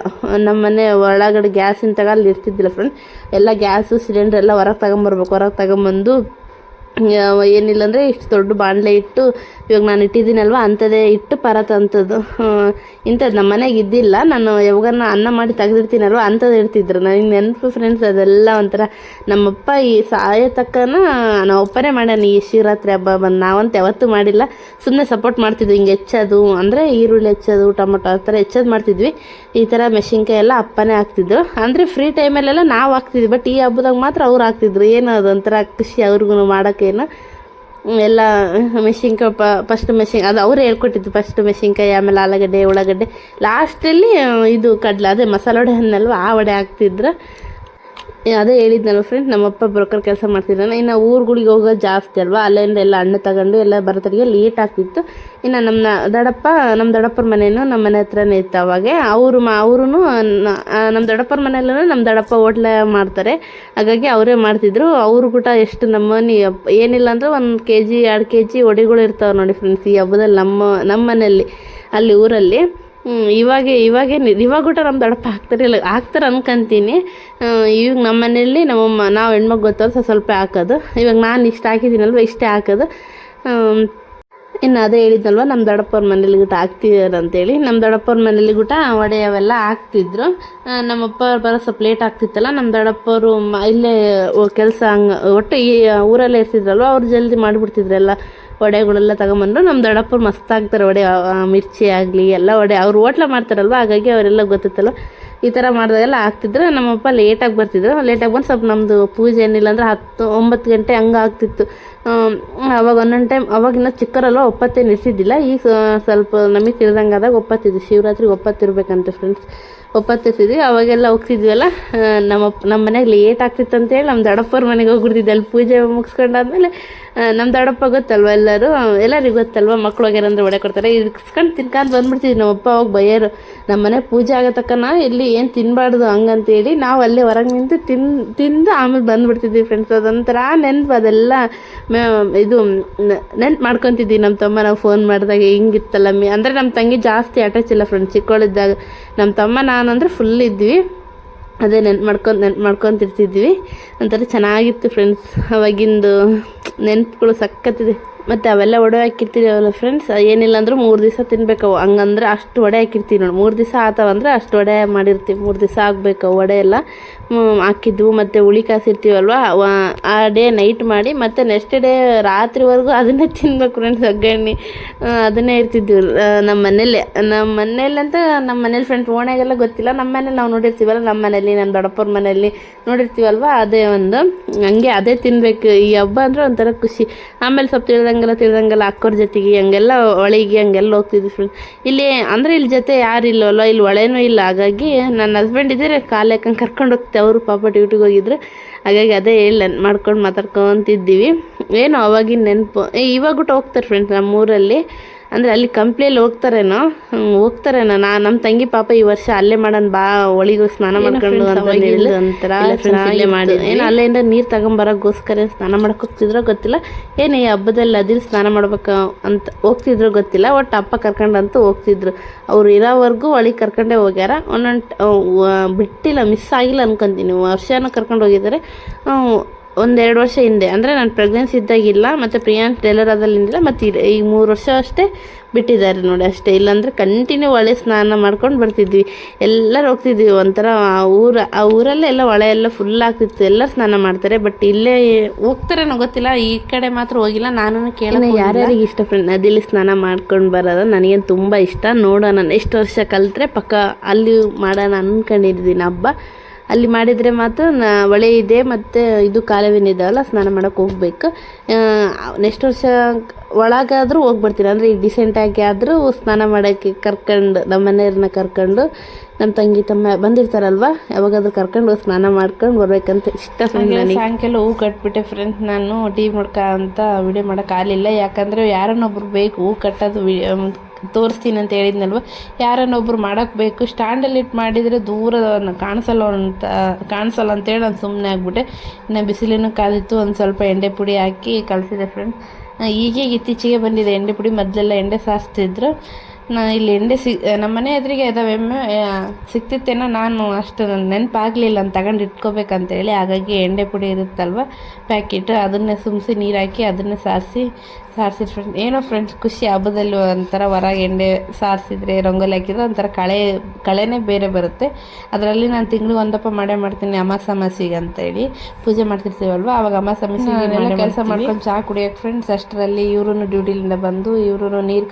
ನಮ್ಮನೆ ಒಳಗಡೆ ಗ್ಯಾಸಿನ ಅಲ್ಲಿ ಇರ್ತಿದ್ದಿಲ್ಲ ಫ್ರೆಂಡ್, ಎಲ್ಲ ಗ್ಯಾಸು ಸಿಲಿಂಡ್ರ್ ಎಲ್ಲ ಹೊರಗೆ ತಗೊಂಬರ್ಬೇಕು. ಹೊರಗೆ ತಗೊಂಬಂದು ಏನಿಲ್ಲ ಅಂದರೆ ಇಷ್ಟು ದೊಡ್ಡ ಬಾಣಲೆ ಇಟ್ಟು ಇವಾಗ ನಾನು ಇಟ್ಟಿದ್ದೀನಲ್ವ ಅಂಥದ್ದೇ ಇಟ್ಟು ಪರತ ಅಂಥದ್ದು ಇಂಥದ್ದು ನಮ್ಮ ಮನೆಗೆ ಇದ್ದಿಲ್ಲ. ನಾನು ಯಾವಾಗನ್ನ ಅನ್ನ ಮಾಡಿ ತೆಗೆದಿರ್ತೀನಲ್ವ ಅಂಥದ್ದು ಇಡ್ತಿದ್ರು. ನನಗೆ ನೆನಪು ಫ್ರೆಂಡ್ಸ್ ಅದೆಲ್ಲ ಒಂಥರ. ನಮ್ಮಪ್ಪ ಈ ಸಾಯೋ ತಕ್ಕನ ನಮ್ಮಪ್ಪನೇ ಮಾಡ್ಯಾನ ಈ ಶಿವರಾತ್ರಿ ಹಬ್ಬ ಬಂದು. ನಾವಂತ ಯಾವತ್ತೂ ಮಾಡಿಲ್ಲ, ಸುಮ್ಮನೆ ಸಪೋರ್ಟ್ ಮಾಡ್ತಿದ್ವಿ. ಹಿಂಗೆ ಹೆಚ್ಚೋದು ಅಂದರೆ ಈರುಳ್ಳಿ ಹೆಚ್ಚೋದು, ಟೊಮೊಟೊ ಆ ಥರ ಹೆಚ್ಚೋದು ಮಾಡ್ತಿದ್ವಿ. ಈ ಥರ ಮೆಣಸಿನ್ಕಾಯಿ ಎಲ್ಲ ಅಪ್ಪನೇ ಹಾಕ್ತಿದ್ರು. ಅಂದರೆ ಫ್ರೀ ಟೈಮಲ್ಲೆಲ್ಲ ನಾವು ಹಾಕ್ತಿದ್ವಿ, ಬಟ್ ಈ ಹಬ್ಬದಾಗ ಮಾತ್ರ ಅವ್ರು ಹಾಕ್ತಿದ್ರು. ಏನೋ ಅದು ಒಂಥರ ಖುಷಿ ಅವ್ರಿಗೂ ಮಾಡೋಕ್ಕೇನು. ಎಲ್ಲ ಮೆಣಸಿನ್ಕಾಯಿ ಫಸ್ಟ್ ಅದು ಅವ್ರು ಹೇಳ್ಕೊಟ್ಟಿದ್ದು. ಫಸ್ಟ್ ಮೆಣಸಿನ್ಕಾಯಿ, ಆಮೇಲೆ ಆಲೂಗಡ್ಡೆ, ಉಳ್ಳಾಗಡ್ಡೆ, ಲಾಸ್ಟಲ್ಲಿ ಇದು ಕಡಲೆ, ಅದೇ ಮಸಾಲೆ ವಡೆ ಅನ್ನಲ್ವ ಆ ವಡೆ ಹಾಕ್ತಿದ್ರು. ಅದೇ ಹೇಳಿದ್ನಲ್ವ ಫ್ರೆಂಡ್, ನಮ್ಮಪ್ಪ ಬ್ರೋಕರ್ ಕೆಲಸ ಮಾಡ್ತಿದ್ದಾನೆ. ಇನ್ನು ಊರುಗಳಿಗೆ ಹೋಗೋದು ಜಾಸ್ತಿ ಅಲ್ವಾ, ಅಲ್ಲಿಂದ ಎಲ್ಲ ಹಣ್ಣು ತಗೊಂಡು ಎಲ್ಲ ಬರೋತರಿಗೆ ಲೇಟ್ ಆಗ್ತಿತ್ತು. ಇನ್ನು ನಮ್ಮ ದೊಡ್ಡಪ್ಪರ ಮನೇನು ನಮ್ಮ ಮನೆ ಹತ್ರನೇ ಇತ್ತು. ಅವಾಗ ಅವರು ನಮ್ಮ ದೊಡ್ಡಪ್ಪರ ಮನೆಯಲ್ಲೂ ನಮ್ಮ ದೊಡ್ಡಪ್ಪ ಹೋಟ್ಲ ಮಾಡ್ತಾರೆ, ಹಾಗಾಗಿ ಅವರೇ ಮಾಡ್ತಿದ್ರು. ಅವ್ರು ಕೂಡ ಎಷ್ಟು ನಮ್ಮನೆ ಏನಿಲ್ಲ ಅಂದ್ರೆ 1 kg 2 kg ವಡೆಗಳು ಇರ್ತಾವೆ ನೋಡಿ ಫ್ರೆಂಡ್ಸ್ ಈ ಹಬ್ಬದಲ್ಲಿ ನಮ್ಮ ಮನೆಯಲ್ಲಿ ಅಲ್ಲಿ ಊರಲ್ಲಿ. ಇವಾಗ ಊಟ ನಮ್ಮ ದೊಡ್ಡಪ್ಪ ಹಾಕ್ತಾರೆ ಅನ್ಕೊಂತೀನಿ. ಇವಾಗ ನಮ್ಮ ಮನೆಯಲ್ಲಿ ನಮ್ಮಮ್ಮ ನಾವು ಹೆಣ್ಮಕ್ಳು ಗೊತ್ತಲ್ಲ ಸ್ವಲ್ಪ ಹಾಕೋದು. ಇವಾಗ ನಾನು ಇಷ್ಟು ಹಾಕಿದ್ದೀನಲ್ವ ಇಷ್ಟೇ ಹಾಕೋದು. ಇನ್ನು ಅದೇ ಹೇಳಿದ್ನಲ್ವ ನಮ್ಮ ದೊಡ್ಡಪ್ಪವ್ರ ಮನೇಲಿ ಊಟ ಹಾಕ್ತಿದ್ದಾರೆ ಅಂತೇಳಿ. ನಮ್ಮ ದೊಡ್ಡಪ್ಪವ್ರ ಮನೇಲಿ ಊಟ ವಡೆ ಅವೆಲ್ಲ ಹಾಕ್ತಿದ್ರು. ನಮ್ಮಪ್ಪ ಬರೋ ಸ್ವಲ್ಪ ಲೇಟ್ ಆಗ್ತಿತ್ತಲ್ಲ, ನಮ್ಮ ದೊಡ್ಡಪ್ಪವರು ಇಲ್ಲೇ ಕೆಲಸ ಒಟ್ಟು ಈ ಊರಲ್ಲೇ ಇರ್ತಿದ್ರಲ್ವ, ಅವ್ರು ಜಲ್ದಿ ಮಾಡಿಬಿಡ್ತಿದ್ರೆಲ್ಲ ವಡೆಗಳೆಲ್ಲ ತಗೊಂಬಂದ್ರು. ನಮ್ಮ ದೊಡ್ಡಪ್ಪರು ಮಸ್ತ್ ಆಗ್ತಾರೆ ವಡೆ, ಮಿರ್ಚಿ ಆಗಲಿ ಎಲ್ಲ ವಡೆ. ಅವ್ರು ಹೋಟ್ಲ ಮಾಡ್ತಾರಲ್ವ, ಹಾಗಾಗಿ ಅವರೆಲ್ಲ ಗೊತ್ತಿತ್ತಲ್ವ. ಈ ಥರ ಮಾಡಿದಾಗೆಲ್ಲ ಆಗ್ತಿದ್ರು. ನಮ್ಮಪ್ಪ ಲೇಟಾಗಿ ಬರ್ತಿದ್ರು. ಲೇಟಾಗಿ ಬಂದು ಸ್ವಲ್ಪ ನಮ್ಮದು ಪೂಜೆ ಏನಿಲ್ಲ ಅಂದ್ರೆ 10-9 ಗಂಟೆ ಹಂಗೆ ಆಗ್ತಿತ್ತು. ಅವಾಗ ಒಂದೊಂದು ಟೈಮ್ ಅವಾಗಿನ್ನ ಚಿಕ್ಕರಲ್ವ ಒಪ್ಪತ್ತೇನು ಇರ್ತಿದ್ದಿಲ್ಲ. ಈಗ ಸ್ವಲ್ಪ ನಮಗೆ ತಿಳಿದಂಗೆ ಆದಾಗ ಒಪ್ಪತ್ತಿದ್ವಿ. ಶಿವರಾತ್ರಿಗೆ ಒಪ್ಪತ್ತಿರ್ಬೇಕಂತ ಫ್ರೆಂಡ್ಸ್, ಒಪ್ಪತ್ತಿರ್ತಿದ್ವಿ. ಅವಾಗೆಲ್ಲ ಹೋಗ್ತಿದ್ವಲ್ಲ, ನಮ್ಮ ಮನೆಗೆ ಲೇಟ್ ಆಗ್ತಿತ್ತು ಅಂತೇಳಿ ನಮ್ಮ ದೊಡ್ಡಪ್ಪವ್ರ ಮನೆಗೆ ಹೋಗ್ಬಿಡ್ತಿದ್ದೆ. ಅಲ್ಲಿ ಪೂಜೆ ಮುಗಿಸ್ಕೊಂಡಾದ್ಮೇಲೆ ನಮ್ಮ ದೊಡ್ಡಪ್ಪ ಗೊತ್ತಲ್ವ, ಎಲ್ಲರಿಗೂ ಗೊತ್ತಲ್ವ, ಮಕ್ಳು ಹೋಗ್ಯಾರಂದ್ರೆ ವಡೆ ಕೊಡ್ತಾರೆ, ಇಸ್ಕೊಂಡು ತಿನ್ಕೊಂಡು ಬಂದ್ಬಿಡ್ತಿದ್ವಿ. ನಮ್ಮಪ್ಪ ಹೋಗಿ ಬೈಯೋರು, ನಮ್ಮ ಮನೆ ಪೂಜೆ ಆಗೋ ತಕ್ಕನ ಇಲ್ಲಿ ಏನು ತಿನ್ನಬಾರ್ದು ಹಂಗಂತೇಳಿ ನಾವು ಅಲ್ಲೇ ಹೊರಗೆ ನಿಂತು ತಿಂದು ಆಮೇಲೆ ಬಂದುಬಿಡ್ತಿದ್ವಿ ಫ್ರೆಂಡ್ಸ್. ಅದೊಂಥರ ನೆನಪು. ಅದೆಲ್ಲ ಇದು ನೆನ್ಪು ಮಾಡ್ಕೊತಿದ್ವಿ ನಮ್ಮ ತಮ್ಮ ನಾವು ಫೋನ್ ಮಾಡಿದಾಗ. ಹಿಂಗಿತ್ತಲ್ಲ ಅಂದರೆ ನಮ್ಮ ತಂಗಿ ಜಾಸ್ತಿ ಅಟ್ಯಾಚ್ ಇಲ್ಲ ಫ್ರೆಂಡ್ಸ್. ಚಿಕ್ಕವಳಿದ್ದಾಗ ನಮ್ಮ ತಮ್ಮ ನಾನು ಅಂದರೆ ಫುಲ್ ಇದ್ವಿ. ಅದೇ ನೆನ್ಪು ಮಾಡ್ಕೊತಿರ್ತಿದ್ವಿ. ಒಂಥರ ಚೆನ್ನಾಗಿತ್ತು ಫ್ರೆಂಡ್ಸ್. ಅವಾಗಿಂದು ನೆನಪುಗಳು ಸಕ್ಕತ್ತಿದೆ. ಮತ್ತು ಅವೆಲ್ಲ ವಡೆ ಹಾಕಿರ್ತೀವಲ್ಲ ಫ್ರೆಂಡ್ಸ್, ಏನಿಲ್ಲ ಅಂದರೂ 3 ದಿವಸ ತಿನ್ಬೇಕು ಅವು. ಹಂಗಂದ್ರೆ ಅಷ್ಟು ವಡೆ ಹಾಕಿರ್ತೀವಿ ನೋಡಿ. 3 ದಿವಸ ಆತವಂದ್ರೆ ಅಷ್ಟು ವಡೆ ಮಾಡಿರ್ತೀವಿ. 3 ದಿವಸ ಆಗಬೇಕು ವಡೆ ಎಲ್ಲ ಹಾಕಿದ್ವು. ಮತ್ತು ಹುಳಿ ಕಾಸಿರ್ತೀವಲ್ವ, ಆ ಡೇ ನೈಟ್ ಮಾಡಿ ಮತ್ತು ನೆಕ್ಸ್ಟ್ ಡೇ ರಾತ್ರಿವರೆಗೂ ಅದನ್ನೇ ತಿನ್ಬೇಕು ಫ್ರೆಂಡ್ಸ್. ಒಗ್ಗರಣೆ ಅದನ್ನೇ ಇರ್ತಿದ್ವಿ ನಮ್ಮ ಮನೇಲಿ ಅಂತ. ನಮ್ಮ ಮನೇಲಿ ಫ್ರೆಂಡ್ಸ್ ಓಣೆಗೆಲ್ಲ ಗೊತ್ತಿಲ್ಲ. ನಮ್ಮ ಮನೇಲಿ ನಾವು ನೋಡಿರ್ತೀವಲ್ಲ, ನಮ್ಮ ಮನೇಲಿ ನಮ್ಮ ದೊಡ್ಡಪ್ಪರ ಮನೇಲಿ ನೋಡಿರ್ತೀವಲ್ವ, ಅದೇ ಒಂದು ಹಂಗೆ ಅದೇ ತಿನ್ಬೇಕು. ಈ ಹಬ್ಬ ಅಂದರೆ ಒಂಥರ ಖುಷಿ. ಆಮೇಲೆ ಸ್ವಲ್ಪ ತಿಳಿದಂಗೆಲ್ಲ ಅಕ್ಕೋರ ಜೊತೆಗೆ ಹಂಗೆಲ್ಲ ಒಳಗೆ ಹಂಗೆಲ್ಲ ಹೋಗ್ತಿದ್ವಿ ಫ್ರೆಂಡ್ಸ್. ಇಲ್ಲಿ ಅಂದರೆ ಇಲ್ಲಿ ಜೊತೆ ಯಾರು ಇಲ್ಲವಲ್ಲ, ಇಲ್ಲಿ ಒಳೆನೂ ಇಲ್ಲ. ಹಾಗಾಗಿ ನನ್ನ ಹಸ್ಬೆಂಡ್ ಇದ್ದರೆ ಕಾಲು ಹಾಕಂಗೆ ಕರ್ಕೊಂಡು ಹೋಗ್ತೇವೆ. ಅವರು ಪಾಪ ಡ್ಯೂಟಿಗೆ ಹೋಗಿದ್ರು, ಹಾಗಾಗಿ ಅದೇ ಹೇಳಿ ಮಾಡ್ಕೊಂಡು ಮಾತಾಡ್ಕೊತಿದ್ದೀವಿ. ಏನು ಅವಾಗಿನ ನೆನಪು. ಇವಾಗ ಊಟ ಹೋಗ್ತಾರೆ ಫ್ರೆಂಡ್ಸ್ ನಮ್ಮೂರಲ್ಲಿ. ಅಂದರೆ ಅಲ್ಲಿ ಕಂಪ್ನಿಯಲ್ಲಿ ಹೋಗ್ತಾರೇನೋ. ನಮ್ಮ ತಂಗಿ ಪಾಪ ಈ ವರ್ಷ ಅಲ್ಲೇ ಮಾಡೋಣ ಬಾ, ಒಳಿಗೂ ಸ್ನಾನ ಮಾಡ್ಕೊಂಡು ಅಲ್ಲೇ ಮಾಡಿ ಏನು ಅಲ್ಲಿಂದ ನೀರು ತಗೊಂಬರೋಕ್ಕೋಸ್ಕರ ಸ್ನಾನ ಮಾಡಕ್ಕೆ ಹೋಗ್ತಿದ್ರೋ ಗೊತ್ತಿಲ್ಲ. ಏನು ಈ ಹಬ್ಬದಲ್ಲಿ ಅದಿಲ್ಲಿ ಸ್ನಾನ ಮಾಡ್ಬೇಕು ಅಂತ ಹೋಗ್ತಿದ್ರೋ ಗೊತ್ತಿಲ್ಲ. ಒಟ್ಟು ಅಪ್ಪ ಕರ್ಕೊಂಡಂತೂ ಹೋಗ್ತಿದ್ರು. ಅವ್ರು ಇರೋವರೆಗೂ ಒಳಗೆ ಕರ್ಕೊಂಡೇ ಹೋಗ್ಯಾರ. ಬಿಟ್ಟಿಲ್ಲ, ಮಿಸ್ ಆಗಿಲ್ಲ ಅನ್ಕೊಂತೀನಿ. ವರ್ಷನೂ ಕರ್ಕೊಂಡು ಹೋಗಿದ್ದಾರೆ. 1-2 ವರ್ಷ ಹಿಂದೆ ಅಂದರೆ ನಾನು ಪ್ರೆಗ್ನೆನ್ಸಿ ಇದ್ದಾಗಿಲ್ಲ, ಮತ್ತು ಪ್ರಿಯಾಂಶ್ ಡೆಲಿವರಿ ಆದಲ್ಲಿಂದಿಲ್ಲ, ಮತ್ತು ಈಗ 3 ವರ್ಷ ಅಷ್ಟೇ ಬಿಟ್ಟಿದ್ದಾರೆ ನೋಡಿ ಅಷ್ಟೇ. ಇಲ್ಲಾಂದರೆ ಕಂಟಿನ್ಯೂ ಹೊಳೆ ಸ್ನಾನ ಮಾಡ್ಕೊಂಡು ಬರ್ತಿದ್ವಿ. ಎಲ್ಲರೂ ಹೋಗ್ತಿದ್ವಿ. ಒಂಥರ ಆ ಊರಲ್ಲೇ ಎಲ್ಲ ಹೊಳೆ ಎಲ್ಲ ಫುಲ್ ಆಗ್ತಿತ್ತು. ಎಲ್ಲರೂ ಸ್ನಾನ ಮಾಡ್ತಾರೆ. ಬಟ್ ಇಲ್ಲೇ ಹೋಗ್ತಾರೇನೋ ಗೊತ್ತಿಲ್ಲ, ಈ ಕಡೆ ಮಾತ್ರ ಹೋಗಿಲ್ಲ. ನಾನು ಕೇಳೋಣ ಯಾರ್ಯಾರಿಗೆ ಇಷ್ಟ ಫ್ರೆಂಡ್ ನದಿಲಿ ಸ್ನಾನ ಮಾಡ್ಕೊಂಡು ಬರೋದು. ನನಗೇನು ತುಂಬ ಇಷ್ಟ. ನೋಡೋಣ ಎಷ್ಟು ವರ್ಷ ಕಲಿತ್ರೆ ಪಕ್ಕ ಅಲ್ಲಿ ಮಾಡೋಣ ಅಂದ್ಕೊಂಡಿದ್ದೀನಿ ಹಬ್ಬ. ಅಲ್ಲಿ ಮಾಡಿದರೆ ಮಾತ್ರ ಹೊಳೆ ಇದೆ ಮತ್ತು ಇದು ಕಾಲುವೆನಿದಾವಲ್ಲ, ಸ್ನಾನ ಮಾಡೋಕ್ಕೆ ಹೋಗ್ಬೇಕು. ನೆಕ್ಸ್ಟ್ ವರ್ಷ ಒಳಗಾದರೂ ಹೋಗ್ಬರ್ತೀನಿ. ಅಂದರೆ ಈಗ ಡಿಸೆಂಟಾಗಿ ಆದರೂ ಸ್ನಾನ ಮಾಡೋಕ್ಕೆ ನಮ್ಮ ಮನೆಯವ್ರನ್ನ ಕರ್ಕೊಂಡು, ನಮ್ಮ ತಂಗಿ ತಮ್ಮ ಬಂದಿರ್ತಾರಲ್ವ, ಯಾವಾಗಾದ್ರೂ ಕರ್ಕೊಂಡು ಸ್ನಾನ ಮಾಡ್ಕೊಂಡು ಬರ್ಬೇಕಂತ ಇಷ್ಟ. ಸಾಯಂಕಾಲ ಹೂ ಕಟ್ಬಿಟ್ಟೆ ಫ್ರೆಂಡ್ಸ್. ನಾನು ಟೀ ಅಂತ ವಿಡಿಯೋ ಮಾಡೋಕ್ಕಾಗಲಿಲ್ಲ, ಯಾಕಂದರೆ ಯಾರನ್ನೊಬ್ರು ಬೇಕು ಹೂ ಕಟ್ಟೋದು ತೋರಿಸ್ತೀನಿ ಅಂತ ಹೇಳಿದ್ನಲ್ವ. ಯಾರನ್ನೊಬ್ರು ಮಾಡೋಕ್ಕೆ ಬೇಕು. ಸ್ಟ್ಯಾಂಡಲ್ಲಿ ಇಟ್ಟು ಮಾಡಿದರೆ ದೂರ ಕಾಣಿಸಲ್ಲ ಅಂತೇಳಿ ನಾನು ಸುಮ್ಮನೆ ಆಗಿಬಿಟ್ಟೆ. ಇನ್ನು ಬಿಸಿಲಿನೂ ಕಾದಿತ್ತು. ಒಂದು ಸ್ವಲ್ಪ ಎಣ್ಣೆ ಪುಡಿ ಹಾಕಿ ಕಳಿಸಿದೆ ಫ್ರೆಂಡ್ಸ್. ಈಗೀಗ ಇತ್ತೀಚೆಗೆ ಬಂದಿದೆ ಎಣ್ಣೆ ಪುಡಿ. ಮೊದಲೆಲ್ಲ ಎಣ್ಣೆ ಸಾರಿಸ್ತಿದ್ರು. ಇಲ್ಲಿ ಎಂಡೆ ನಮ್ಮ ಮನೆ ಎದುರಿಗೆ ಇದಾವೆ ಎಮ್ಮೆ ಸಿಕ್ತಿತ್ತೇನೋ, ನಾನು ಅಷ್ಟು ನೆನಪಾಗಲಿಲ್ಲ ಅಂತ ತಗೊಂಡು ಇಟ್ಕೋಬೇಕಂತೇಳಿ. ಹಾಗಾಗಿ ಎಣ್ಣೆ ಪುಡಿ ಇರುತ್ತಲ್ವ ಪ್ಯಾಕೆಟ್, ಅದನ್ನೇ ಸುಮ್ಸಿ ನೀರು ಹಾಕಿ ಅದನ್ನೇ ಸಾರಿಸಿ ಫ್ರೆಂಡ್ಸ್. ಏನೋ ಫ್ರೆಂಡ್ಸ್ ಖುಷಿ ಹಬ್ಬದಲ್ಲಿ ಒಂಥರ ಹೊರಗೆ ಎಣ್ಣೆ ಸಾರಿಸಿದ್ರೆ ರಂಗೋಲಿ ಹಾಕಿದ್ರೆ ಒಂಥರ ಕಳೆನೇ ಬೇರೆ ಬರುತ್ತೆ. ಅದರಲ್ಲಿ ನಾನು ತಿಂಗ್ಳಿಗೆ ಒಂದಪ್ಪ ಮಾಡೇ ಮಾಡ್ತೀನಿ ಅಮಾಸೆ ಅಂತೇಳಿ ಪೂಜೆ ಮಾಡ್ತಿರ್ತೀವಲ್ವ, ಆವಾಗ ಅಮಾಸೆ ಕೆಲಸ ಮಾಡ್ಕೊಂಡು ಚಹಾ ಕುಡಿಯೋಕೆ ಫ್ರೆಂಡ್ಸ್. ಅಷ್ಟರಲ್ಲಿ ಇವ್ರೂ ಡ್ಯೂಟಿಲಿಂದ ಬಂದು ಇವ್ರೂ ನೀರು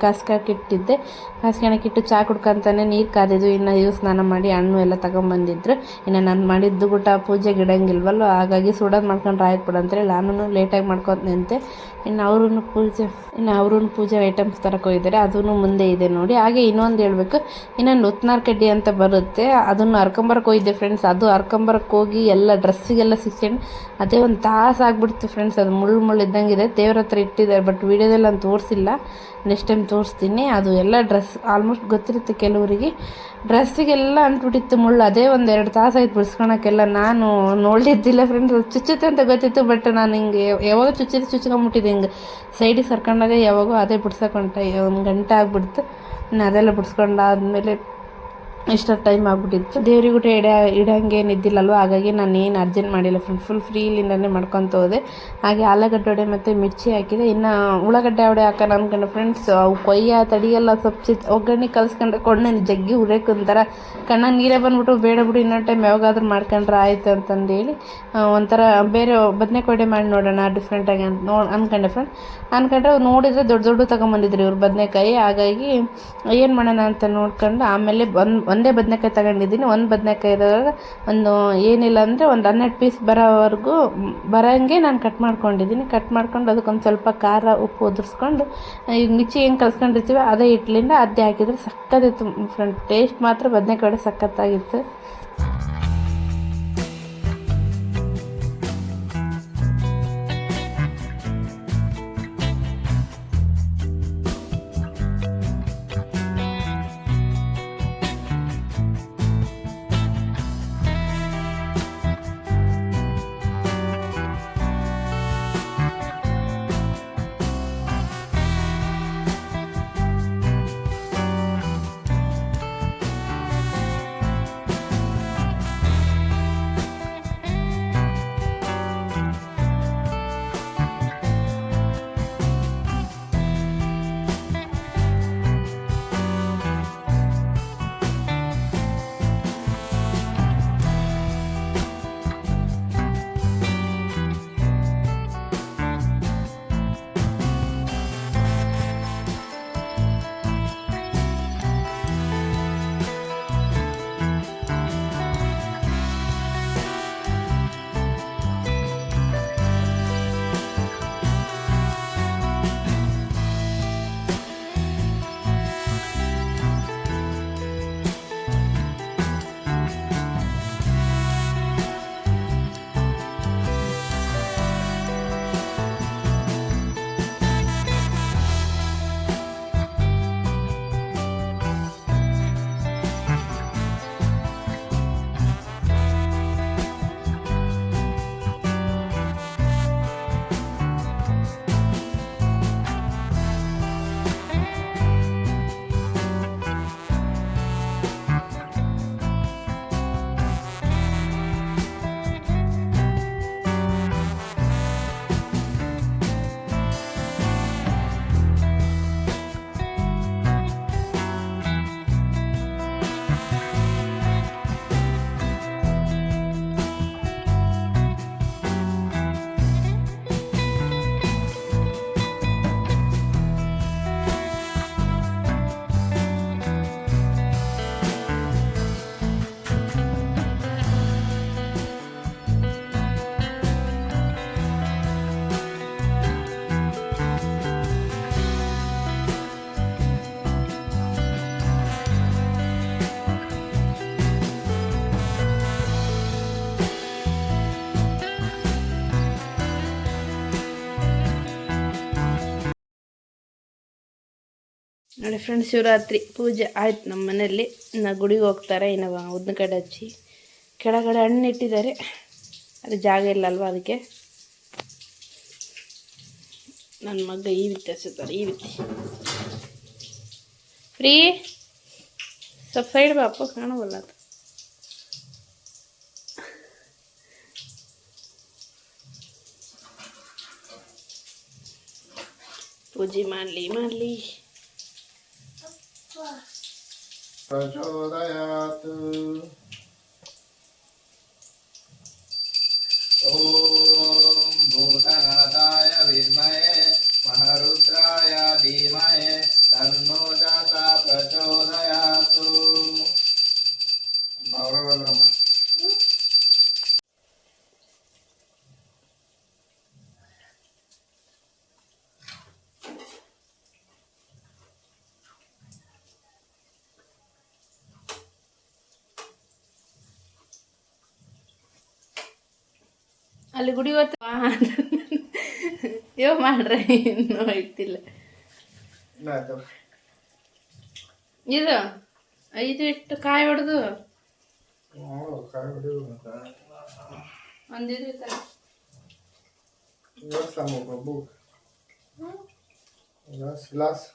ಕಾಸ್ಕೊಳಕ್ಕಿಟ್ಟಿದ್ದೆ. ಕಾಸ್ಕೊಳಕ್ಕಿಟ್ಟು ಚಹಾ ಕುಡ್ಕೊಂತಾನೆ ನೀರು ಕಾದಿದ್ದು. ಇನ್ನು ಇವು ಸ್ನಾನ ಮಾಡಿ ಹಣ್ಣು ಎಲ್ಲ ತಗೊಂಬಂದಿದ್ರು. ಇನ್ನು ನಾನು ಮಾಡಿದ್ದು ಊಟ ಪೂಜೆಗೆ ಇಡಂಗಿಲ್ವಲ್ಲ, ಹಾಗಾಗಿ ಸುಡೋದು ಮಾಡ್ಕೊಂಡ್ರೆ ಆಯ್ತು ಬಿಡು ಅಂತೇಳಿ ನಾನು ಲೇಟಾಗಿ ಮಾಡ್ಕೊತ ನಿಂತೆ. ಇನ್ನು ಅವ್ರೂ ಪೂಜೆ ಐಟಮ್ಸ್ ತರಕ್ಕೆ ಹೋಗಿದ್ದಾರೆ, ಅದೂ ಮುಂದೆ ಇದೆ ನೋಡಿ. ಹಾಗೆ ಇನ್ನೊಂದು ಹೇಳ್ಬೇಕು, ಇನ್ನೊಂದು ಉತ್ನಾರ್ ಕಡ್ಡಿ ಅಂತ ಬರುತ್ತೆ, ಅದನ್ನು ಹರ್ಕೊಂಬರಕ್ಕೆ ಹೋಗಿದ್ದೆ ಫ್ರೆಂಡ್ಸ್. ಅದು ಹರ್ಕೊಂಬರಕ್ಕೆ ಹೋಗಿ ಎಲ್ಲ ಡ್ರೆಸ್ಸಿಗೆಲ್ಲ ಸಿಕ್ಸ್ಕೊಂಡು ಅದೇ ಒಂದು ತಾಸು ಆಗ್ಬಿಡ್ತು ಫ್ರೆಂಡ್ಸ್. ಅದು ಮುಳ್ಳು ಇದ್ದಂಗಿದೆ. ದೇವ್ರ ಹತ್ರ ಇಟ್ಟಿದ್ದಾರೆ, ಬಟ್ ವೀಡಿಯೋದಲ್ಲಿ ನಾನು ತೋರಿಸಿಲ್ಲ, ನೆಕ್ಸ್ಟ್ ಟೈಮ್ ತೋರಿಸ್ತೀನಿ. ಅದು ಎಲ್ಲ ಡ್ರೆಸ್ ಆಲ್ಮೋಸ್ಟ್ ಗೊತ್ತಿರುತ್ತೆ ಕೆಲವರಿಗೆ, ಡ್ರೆಸ್ಸಿಗೆಲ್ಲ ಅಂಟ್ಬಿಟ್ಟಿತ್ತು ಮುಳ್ಳು. ಅದೇ ಒಂದು 2 ತಾಸು ಆಯ್ತು ಬಿಡಿಸ್ಕೊಳಕ್ಕೆಲ್ಲ. ನಾನು ನೋಡಿದ್ದಿಲ್ಲ ಫ್ರೆಂಡ್ಸ್, ಚುಚ್ಚುತ್ತೆ ಅಂತ ಗೊತ್ತಿತ್ತು, ಬಟ್ ನಾನು ಹಿಂಗೆ ಯಾವಾಗ ಚುಚ್ಕೊಂಬಿಟ್ಟಿದ್ದೆ ಹಿಂಗೆ ಸೈಡಿಗೆ ಸರ್ಕೊಂಡಾಗ ಯಾವಾಗೋ ಅದೇ ಬಿಡ್ಸೋಕೊಂಟ 1 ಗಂಟೆ ಆಗ್ಬಿಡ್ತು. ಇನ್ನು ಅದೆಲ್ಲ ಬಿಡಿಸ್ಕೊಂಡಾದ್ಮೇಲೆ ಇಷ್ಟ ಟೈಮ್ ಆಗ್ಬಿಟ್ಟಿತ್ತು. ದೇವ್ರಿಗೂ ಇಡಂಗೇನು ಇದ್ದಿಲ್ಲಲ್ವ, ಹಾಗಾಗಿ ನಾನು ಏನು ಅರ್ಜೆಂಟ್ ಮಾಡಿಲ್ಲ ಫ್ರೆಂಡ್, ಫುಲ್ ಫ್ರೀಲಿಂದನೇ ಮಾಡ್ಕೊತ ಹೋದೆ. ಹಾಗೆ ಆಲೂಗಡ್ಡೆ ವಡೆ ಮತ್ತು ಮಿರ್ಚಿ ಹಾಕಿದೆ. ಇನ್ನು ಉಳ್ಳಾಗಡ್ಡೆ ವಡೆ ಹಾಕೋಣ ಅಂದ್ಕೊಂಡು ಫ್ರೆಂಡ್ಸ್, ಅವು ಕೊಯ್ಯ ತಡಿಯೆಲ್ಲ ಸ್ವಲ್ಪ ಒಗ್ಗರಣೆ ಕಲಿಸ್ಕೊಂಡ್ರೆ ಕೊಂಡೆ ಜಗ್ಗಿ ಉರೇಕೊಂತಾರ ಕಣ್ಣಾಗ ನೀರೇ ಬಂದ್ಬಿಟ್ಟು, ಬೇಡ ಬಿಡು ಇನ್ನೊಂದು ಟೈಮ್ ಯಾವಾಗಾದ್ರೂ ಮಾಡ್ಕೊಂಡ್ರೆ ಆಯಿತು ಅಂತಂದೇಳಿ ಒಂಥರ ಬೇರೆ ಬದನೆಕಾಯಿ ವಡೆ ಮಾಡಿ ನೋಡೋಣ ಡಿಫ್ರೆಂಟಾಗಿ ಅಂತ ಅಂದ್ಕೊಂಡೆ ಫ್ರೆಂಡ್. ಅಂದ್ಕೊಂಡ್ರೆ ನೋಡಿದರೆ ದೊಡ್ಡ ತಗೊಂಬಂದಿದ್ರು ಇವ್ರು ಬದನೆಕಾಯಿ. ಹಾಗಾಗಿ ಏನು ಮಾಡೋಣ ಅಂತ ನೋಡ್ಕೊಂಡು ಆಮೇಲೆ ಒಂದೇ ಬದನೆಕಾಯಿ ತಗೊಂಡಿದ್ದೀನಿ. ಒಂದು ಬದನೆಕಾಯಿದಾಗ ಏನಿಲ್ಲ ಅಂದರೆ ಒಂದು 12 ಪೀಸ್ ಬರೋಂಗೆ ನಾನು ಕಟ್ ಮಾಡ್ಕೊಂಡಿದ್ದೀನಿ. ಕಟ್ ಮಾಡ್ಕೊಂಡು ಅದಕ್ಕೊಂದು ಸ್ವಲ್ಪ ಖಾರ ಉಪ್ಪು ಉದುರಿಸ್ಕೊಂಡು ಈಗ ಮಿರ್ಚಿ ಹೆಂಗೆ ಕಲ್ಸ್ಕೊಂಡಿರ್ತೀವಿ ಅದೇ ಹಿಟ್ಲಿಂದ ಅದೇ ಹಾಕಿದರೆ ಸಕ್ಕತ್ತಿತ್ತು ಫ್ರೆಂಡ್. ಟೇಸ್ಟ್ ಮಾತ್ರ ಬದನೆಕಾಯಿ ವಡೆ ಸಖತ್ತಾಗಿತ್ತು. ನೋಡಿ ಫ್ರೆಂಡ್ಸ್, ಶಿವರಾತ್ರಿ ಪೂಜೆ ಆಯ್ತು ನಮ್ಮ ಮನೆಯಲ್ಲಿ. ಇನ್ನು ಗುಡಿಗೆ ಹೋಗ್ತಾರೆ. ಇನ್ನು ಉದ್ದಿನ ಕಡೆ ಹಚ್ಚಿ ಕೆಳಗಡೆ ಹಣ್ಣು ಇಟ್ಟಿದ್ದಾರೆ, ಅದು ಜಾಗ ಇಲ್ಲಲ್ವ ಅದಕ್ಕೆ. ನನ್ನ ಮಗ ಈ ವಿತ್ತಿ ಹಚ್ಚುತ್ತಾರೆ, ಈ ವಿತ್ತಿ ಫ್ರೀ ಸ್ವಲ್ಪ ಸೈಡ್ ಬಾಪ ಕಾಣಬಲ್ಲ ಅದು. ಪೂಜೆ ಮಾಡಲಿ ಪ್ರಚೋದಯಾತ್. ಓಂ ಭೂತನಾಥಾಯ ವಿದ್ಮಹೇ ಮಹಾರುದ್ರಾಯ ಧೀಮಹಿ ತನ್ನೋ ಜಾತ ಪ್ರಚೋದಯಾತ್. ಅವರವರಮ್ಮ ಅಲ್ಲಿ ಗುಡಿ ಹೊತ್ತು ಯೋ ಮಾಡ್ರೆ ಇನ್ನೂ ಇಟ್ಟಿಲ್ಲ. ಇದು ಇಟ್ಟು ಕಾಯಿ ಹೊಡೆದು ಒಂದಿದ್ರು ಗ್ಲಾಸ್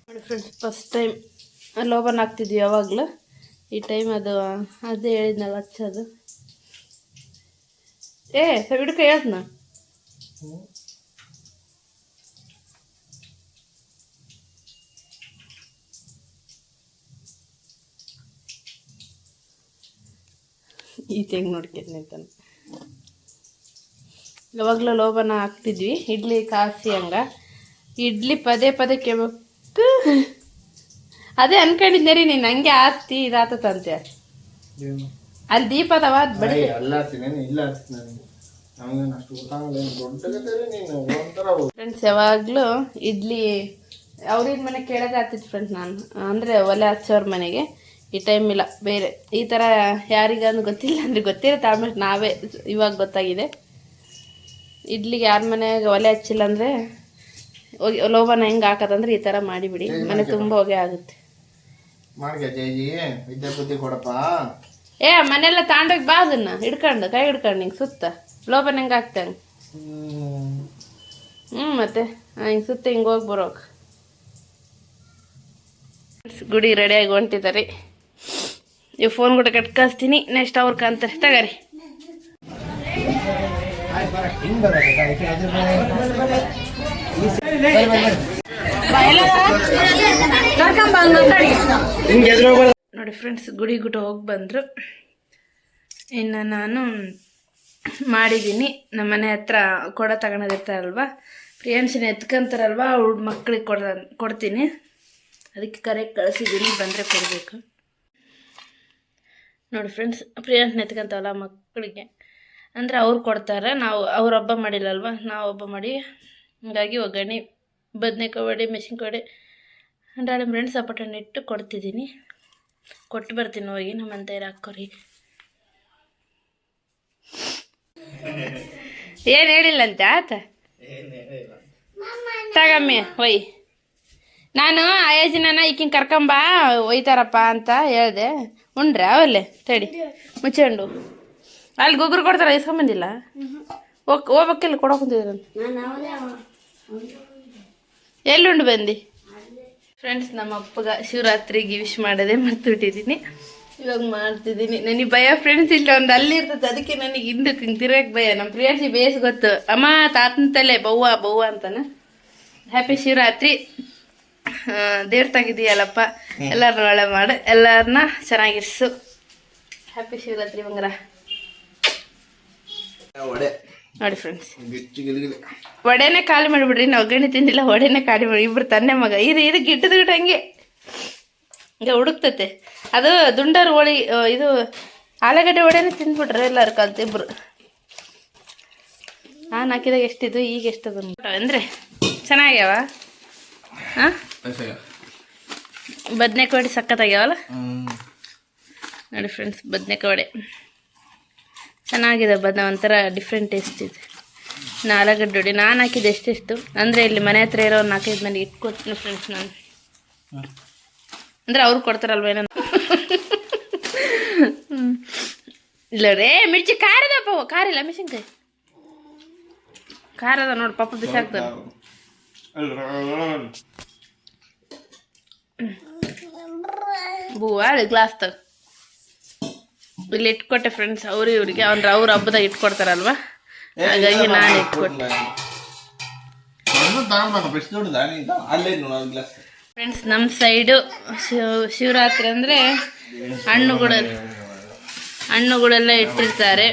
ನೋಡಿ ಫ್ರೆಂಡ್ಸ್, ಫಸ್ಟ್ ಟೈಮ್ ಲೋಬನ್ ಹಾಕ್ತಿದ್ವಿ ಯಾವಾಗಲೂ. ಈ ಟೈಮ್ ಅದೇ ಹೇಳಿದ್ನಲ್ಲ ಹಚ್ಚೋದು. ಹಿಡ್ಕ ಹೇಳ್ದ್ನ ಈ ತೆಂಗ್ ನೋಡ್ತೀನಿ ಅಂತಾನೆ. ಯಾವಾಗಲೂ ಲೋಬನ ಹಾಕ್ತಿದ್ವಿ ಇಡ್ಲಿ ಕಾಸಿ ಹಂಗ. ಇಡ್ಲಿ ಪದೇ ಪದೇ ಕೇಳಬೇಕು. ಅದೇ ಅನ್ಕೊಂಡಿದ್ದೆ ರೀ ನೀನು ಹಂಗೆ ಆರ್ತಿ ಇದಾತಂತೆ. ಅಲ್ಲಿ ದೀಪ ಅದಾವ ಬಡಿ ಫ್ರೆಂಡ್ಸ್. ಯಾವಾಗಲೂ ಇಡ್ಲಿ ಅವ್ರಿದ ಮನೆ ಕೇಳೋದೇ ಆಗ್ತಿತ್ತು ಫ್ರೆಂಡ್ಸ್. ನಾನು ಅಂದರೆ ಒಲೆ ಹಚ್ಚೋರ ಮನೆಗೆ. ಈ ಟೈಮ್ ಇಲ್ಲ, ಬೇರೆ ಈ ಥರ ಯಾರಿಗಂದು ಗೊತ್ತಿಲ್ಲ ಅಂದರೆ ಗೊತ್ತಿರುತ್ತೆ. ಆಮೇಲೆ ನಾವೇ ಇವಾಗ ಗೊತ್ತಾಗಿದೆ. ಇಡ್ಲಿಗೆ ಯಾರ ಮನೆಯಾಗ ಒಲೆ ಹಚ್ಚಿಲ್ಲ ಅಂದರೆ ಲೋಬನ ಹೆಂಗೆ ಹಾಕೋದಂದ್ರೆ ಈ ಥರ ಮಾಡಿಬಿಡಿ, ಮನೆ ತುಂಬ ಹೊಗೆ ಆಗುತ್ತೆ. ಮನೆಯೆಲ್ಲ ತಾಂಡೋಗಿ ಬಾ, ಅದನ್ನ ಹಿಡ್ಕೊಂಡು ಕೈ ಹಿಡ್ಕೊಂಡು ಹಿಂಗೆ ಸುತ್ತ ಲೋಬನ ಹೆಂಗೆ ಹಾಕ್ತಂಗೆ. ಮತ್ತೆ ಹಿಂಗೆ ಸುತ್ತ ಹಿಂಗೆ ಹೋಗಿ ಬರೋಕ್. ಗುಡಿ ರೆಡಿಯಾಗಿ ಹೊಂಟಿದ್ದಾರೆ. ಇವು ಫೋನ್ ಕೂಡ ಕಟ್ಕಳಿಸ್ತೀನಿ, ನೆಕ್ಸ್ಟ್ ಅವ್ರು ಕಾಣ್ತಾರೆ. ತಗರಿ ನೋಡಿ ಫ್ರೆಂಡ್ಸ್, ಗುಡಿ ಗುಟ ಹೋಗಿ ಬಂದರು. ಇನ್ನು ನಾನು ಮಾಡಿದ್ದೀನಿ. ನಮ್ಮ ಮನೆ ಹತ್ರ ಕೊಡ ತಗೊಳೋದಿರ್ತಾರಲ್ವ, ಪ್ರಿಯಾಂಶಿನ ಎತ್ಕೊಂತಾರಲ್ವ, ಅವ್ಳ ಮಕ್ಳಿಗೆ ಕೊಡ್ತೀನಿ. ಅದಕ್ಕೆ ಕರೆ ಕಳಿಸಿದ್ದೀನಿ, ಬಂದರೆ ಕೊಡಬೇಕು. ನೋಡಿ ಫ್ರೆಂಡ್ಸ್, ಪ್ರಿಯಾಂಶಿನ ಎತ್ಕೊಂತವಲ್ಲ ಮಕ್ಕಳಿಗೆ ಅಂದರೆ ಅವ್ರು ಕೊಡ್ತಾರೆ. ನಾವು ಅವ್ರು ಹಬ್ಬ ಮಾಡಿಲ್ಲಲ್ವ, ನಾವು ಹಬ್ಬ ಮಾಡಿ. ಹೀಗಾಗಿ ಒಗ್ಗರಣೆ, ಬದನೇಕಾಯಿ ವಡೆ, ಮೆಣಸಿನ್ಕಾಯಿ ವಡೆ, ದಾಳಿಂಬೆ ಹಣ್ಣು, ಸಪೋಟ ಹಣ್ಣು ಇಟ್ಟು ಕೊಡ್ತಿದ್ದೀನಿ. ಕೊಟ್ಟು ಬರ್ತೀನಿ ಹೋಗಿ. ನಮ್ಮ ಅಂತೇರು ಹಾಕೋರಿ. ಏನು ಹೇಳಿಲ್ಲಂತೆ ಆತ ತಗಮ್ಮಿ ಒಯ್. ನಾನು ಆಯೋಜನ ಈಕಿನ ಕರ್ಕೊಂಬ ಒಯ್ತಾರಪ್ಪ ಅಂತ ಹೇಳಿದೆ. ಉಂಡ್ರೆ ಅವಲ್ಲೇ ತಡಿ ಮುಚ್ಚಂಡು ಅಲ್ಲಿ ಗೊಬ್ಬರ ಕೊಡ್ತಾರ, ಇಸ್ಕೊಂಬಂದಿಲ್ಲ. ಹೋಗ್ಬೇಕಿಲ್ಲ ಕೊಡೋಕಂತಿದ್ರು. ಎಲ್ಲುಂಡು ಬಂದು ಫ್ರೆಂಡ್ಸ್, ನಮ್ಮ ಅಪ್ಪಗ ಶಿವರಾತ್ರಿಗೆ ವಿಶ್ ಮಾಡೋದೇ ಮರ್ತುಬಿಟ್ಟಿದ್ದೀನಿ. ಇವಾಗ ಮಾಡ್ತಿದ್ದೀನಿ. ನನಗೆ ಭಯ ಫ್ರೆಂಡ್ಸ್, ಇಲ್ಲ ಒಂದು ಅಲ್ಲಿ ಇರ್ತದೆ, ಅದಕ್ಕೆ ನನಗೆ ಹಿಂದಕ್ಕೆ ಹಿಂಗೆ ತಿರ್ಗಕ್ಕೆ ಭಯ. ನಮ್ಮ ಪ್ರಿಯಾಂಶಿ ಬೇಸ್ ಗೊತ್ತು, ಅಮ್ಮ ತಾತನ ತಲೆ ಬವ್ವ ಅಂತಾನೆ. ಹ್ಯಾಪಿ ಶಿವರಾತ್ರಿ. ದೇವ್ರ ತಂಗಿದೀಯಲ್ಲಪ್ಪ, ಎಲ್ಲರನ್ನ ಒಳ್ಳೆ ಮಾಡು, ಎಲ್ಲರನ್ನ ಚೆನ್ನಾಗಿರ್ಸು. ಹ್ಯಾಪಿ ಶಿವರಾತ್ರಿ ಬಂಗಾರ. ನೋಡಿ ಫ್ರೆಂಡ್ಸ್, ವಡೆನೇ ಖಾಲಿ ಮಾಡಿಬಿಡ್ರಿ. ನಾವು ಒಗ್ಗರಣೆ ತಿಂದಿಲ್ಲ, ವಡೆನೇ ಖಾಲಿ ಮಾಡಿ. ಇಬ್ರು ತನ್ನೆ ಮಗ ಇದು ಗಿಟ್ಟದ ಹಂಗೆ ಈಗ ಹುಡುಕ್ತೈತೆ ಅದು ದುಂಡರ್ ಹೋಳಿ ಇದು ಆಲೂಗಡ್ಡೆ ವಡೆನೇ ತಿಂದ್ಬಿಟ್ರೆ ಎಲ್ಲರೂ ಕಲ್ತಿಬ್ರು. ನಾನು ಹಾಕಿದಾಗ ಎಷ್ಟಿದ್ದು ಈಗ ಎಷ್ಟದು ಅಂದರೆ ಚೆನ್ನಾಗ್ಯಾವ. ಹಾಂ ಬದನೆಕಾಯಿ ವಡೆ ಸಖತ್ತಾಗ್ಯಾವಲ್ಲ ನೋಡಿ ಫ್ರೆಂಡ್ಸ್. ಬದನೆಕಾಯಿ ವಡೆ ಚೆನ್ನಾಗಿದೆ, ಒಂಥರ ಡಿಫ್ರೆಂಟ್ ಟೇಸ್ಟ್ ಇದೆ. ಆಲೂಗಡ್ಡೆ ವಡೆ ನಾನು ಹಾಕಿದ್ದು ಎಷ್ಟೆಷ್ಟು ಅಂದರೆ ಇಲ್ಲಿ ಮನೆ ಹತ್ರ ಇರೋ 4-5 ಮಂದಿಗೆ ಇಟ್ಕೊಡ್ತೀನಿ ಫ್ರೆಂಡ್ಸ್ ನಾನು. ಅಂದರೆ ಅವ್ರು ಕೊಡ್ತಾರಲ್ವ ಏನೋ. ಇಲ್ಲ ರೇ ಮಿರ್ಚಿ ಖಾರದಪ್ಪ, ಖಾರ ಇಲ್ಲ ಮೆಣಸಿನ್ಕಾಯಿ ಖಾರ ಅದ ನೋಡಿ. ಪಾಪ ಬಿಸಾಕ್ತಾರೆ. ಬೂವಾ ಗ್ಲಾಸ್ ತಗ ಇಲ್ಲಿ ಇಟ್ಕೊಟ್ಟೆ ಫ್ರೆಂಡ್ಸ್. ಇವ್ರಿಗೆ ಅಂದ್ರೆ ಅವ್ರ ಹಬ್ಬದಾಗ ಇಟ್ಕೊಡ್ತಾರಲ್ವಾ, ಹಾಗಾಗಿ ನಾನು ಇಟ್ಕೊಟ್ಟೆ ಫ್ರೆಂಡ್ಸ್. ನಮ್ಮ ಸೈಡು ಶಿವರಾತ್ರಿ ಅಂದರೆ ಹಣ್ಣುಗಳೆಲ್ಲ ಇಟ್ಟಿರ್ತಾರೆ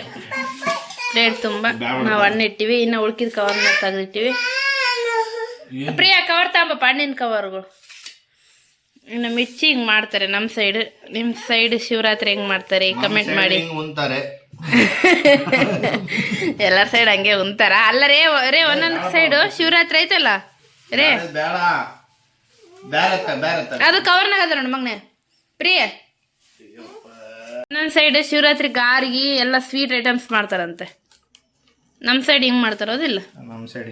ಪ್ಲೇಟ್ ತುಂಬ. ನಾವು ಹಣ್ಣು ಇಟ್ಟಿವಿ, ಇನ್ನು ಉಳ್ಕಿದ ಕವರ್ನ ತೆಗೆದಿಟ್ಟಿವಿ. ಪ್ರಿಯಾ ಕವರ್ ತಗೊಂಬಪ್ಪ, ಹಣ್ಣಿನ ಕವರ್ಗಳು. ಇನ್ನು ಮಿರ್ಚಿ ಹಿಂಗೆ ಮಾಡ್ತಾರೆ ನಮ್ಮ ಸೈಡ್. ನಿಮ್ಮ ಸೈಡ್ ಶಿವರಾತ್ರಿ ಹೆಂಗೆ ಮಾಡ್ತಾರೆ ಕಮೆಂಟ್ ಮಾಡಿ. ಎಲ್ಲರ ಸೈಡ್ ಹಂಗೆ ಉಂತಾರ ಅಲ್ಲ ರೇ? ಒಂದೊಂದು ಸೈಡು ಶಿವರಾತ್ರಿ ಐತಲ್ಲ ರೇ, ಅದು ಕವರ್ನಾಗ ಅದ ನೋಡಿ ಮಗನೆ ಪ್ರಿಯ. ಒಂದೊಂದು ಸೈಡ್ ಶಿವರಾತ್ರಿ ಗಾರ್ಗಿ ಎಲ್ಲ ಸ್ವೀಟ್ ಐಟಮ್ಸ್ ಮಾಡ್ತಾರಂತೆ. ನಮ್ಮ ಸೈಡ್ ಹಿಂಗೆ ಮಾಡ್ತಾರೋದಿಲ್ಲ. ನಮ್ಮ ಸೈಡ್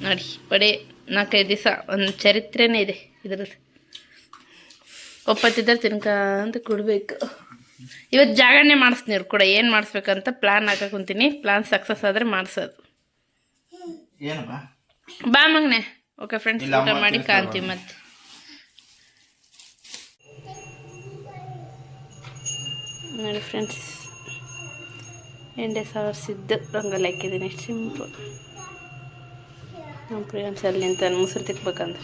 ನೋಡಿ ಬಡೆ 4-5 ದಿವಸ ಒಂದು ಚರಿತ್ರೆನೇ ಇದೆ ಇದ್ರದ್ದು. ಒಪ್ಪತ್ತಿದ್ರೆ ತಿನ್ಕಂತ ಕೊಡ್ಬೇಕು. ಇವತ್ತು ಜಾಗರಣೆ ಮಾಡಿಸ್ತೀನಿ ಕೂಡ ಏನು ಮಾಡಿಸ್ಬೇಕಂತ ಪ್ಲ್ಯಾನ್ ಹಾಕಕ್ಕೆ ಕುಂತೀನಿ. ಪ್ಲ್ಯಾನ್ ಸಕ್ಸಸ್ ಆದರೆ ಮಾಡಿಸೋದು. ಬಾ ಮಗನೆ. ಓಕೆ ಫ್ರೆಂಡ್ಸ್, ಊಟ ಮಾಡಿ ಕಾಣ್ತೀವಿ ಮತ್ತೆ. ನೋಡಿ ಫ್ರೆಂಡ್ಸ್, ಎಂಡೆ ಸಾವರ್ಸಿದ್ದು ರಂಗೋಲಿ ಹಾಕಿದ್ದೀನಿ. ಸಿಂಪಲ್. ನಮ್ಮ ಫ್ರೆಂಡ್ಸ್ ಅಲ್ಲಿ ನಿಂತ ಮುಸುರು ತಿಕ್ಬೇಕಂದ್ರೆ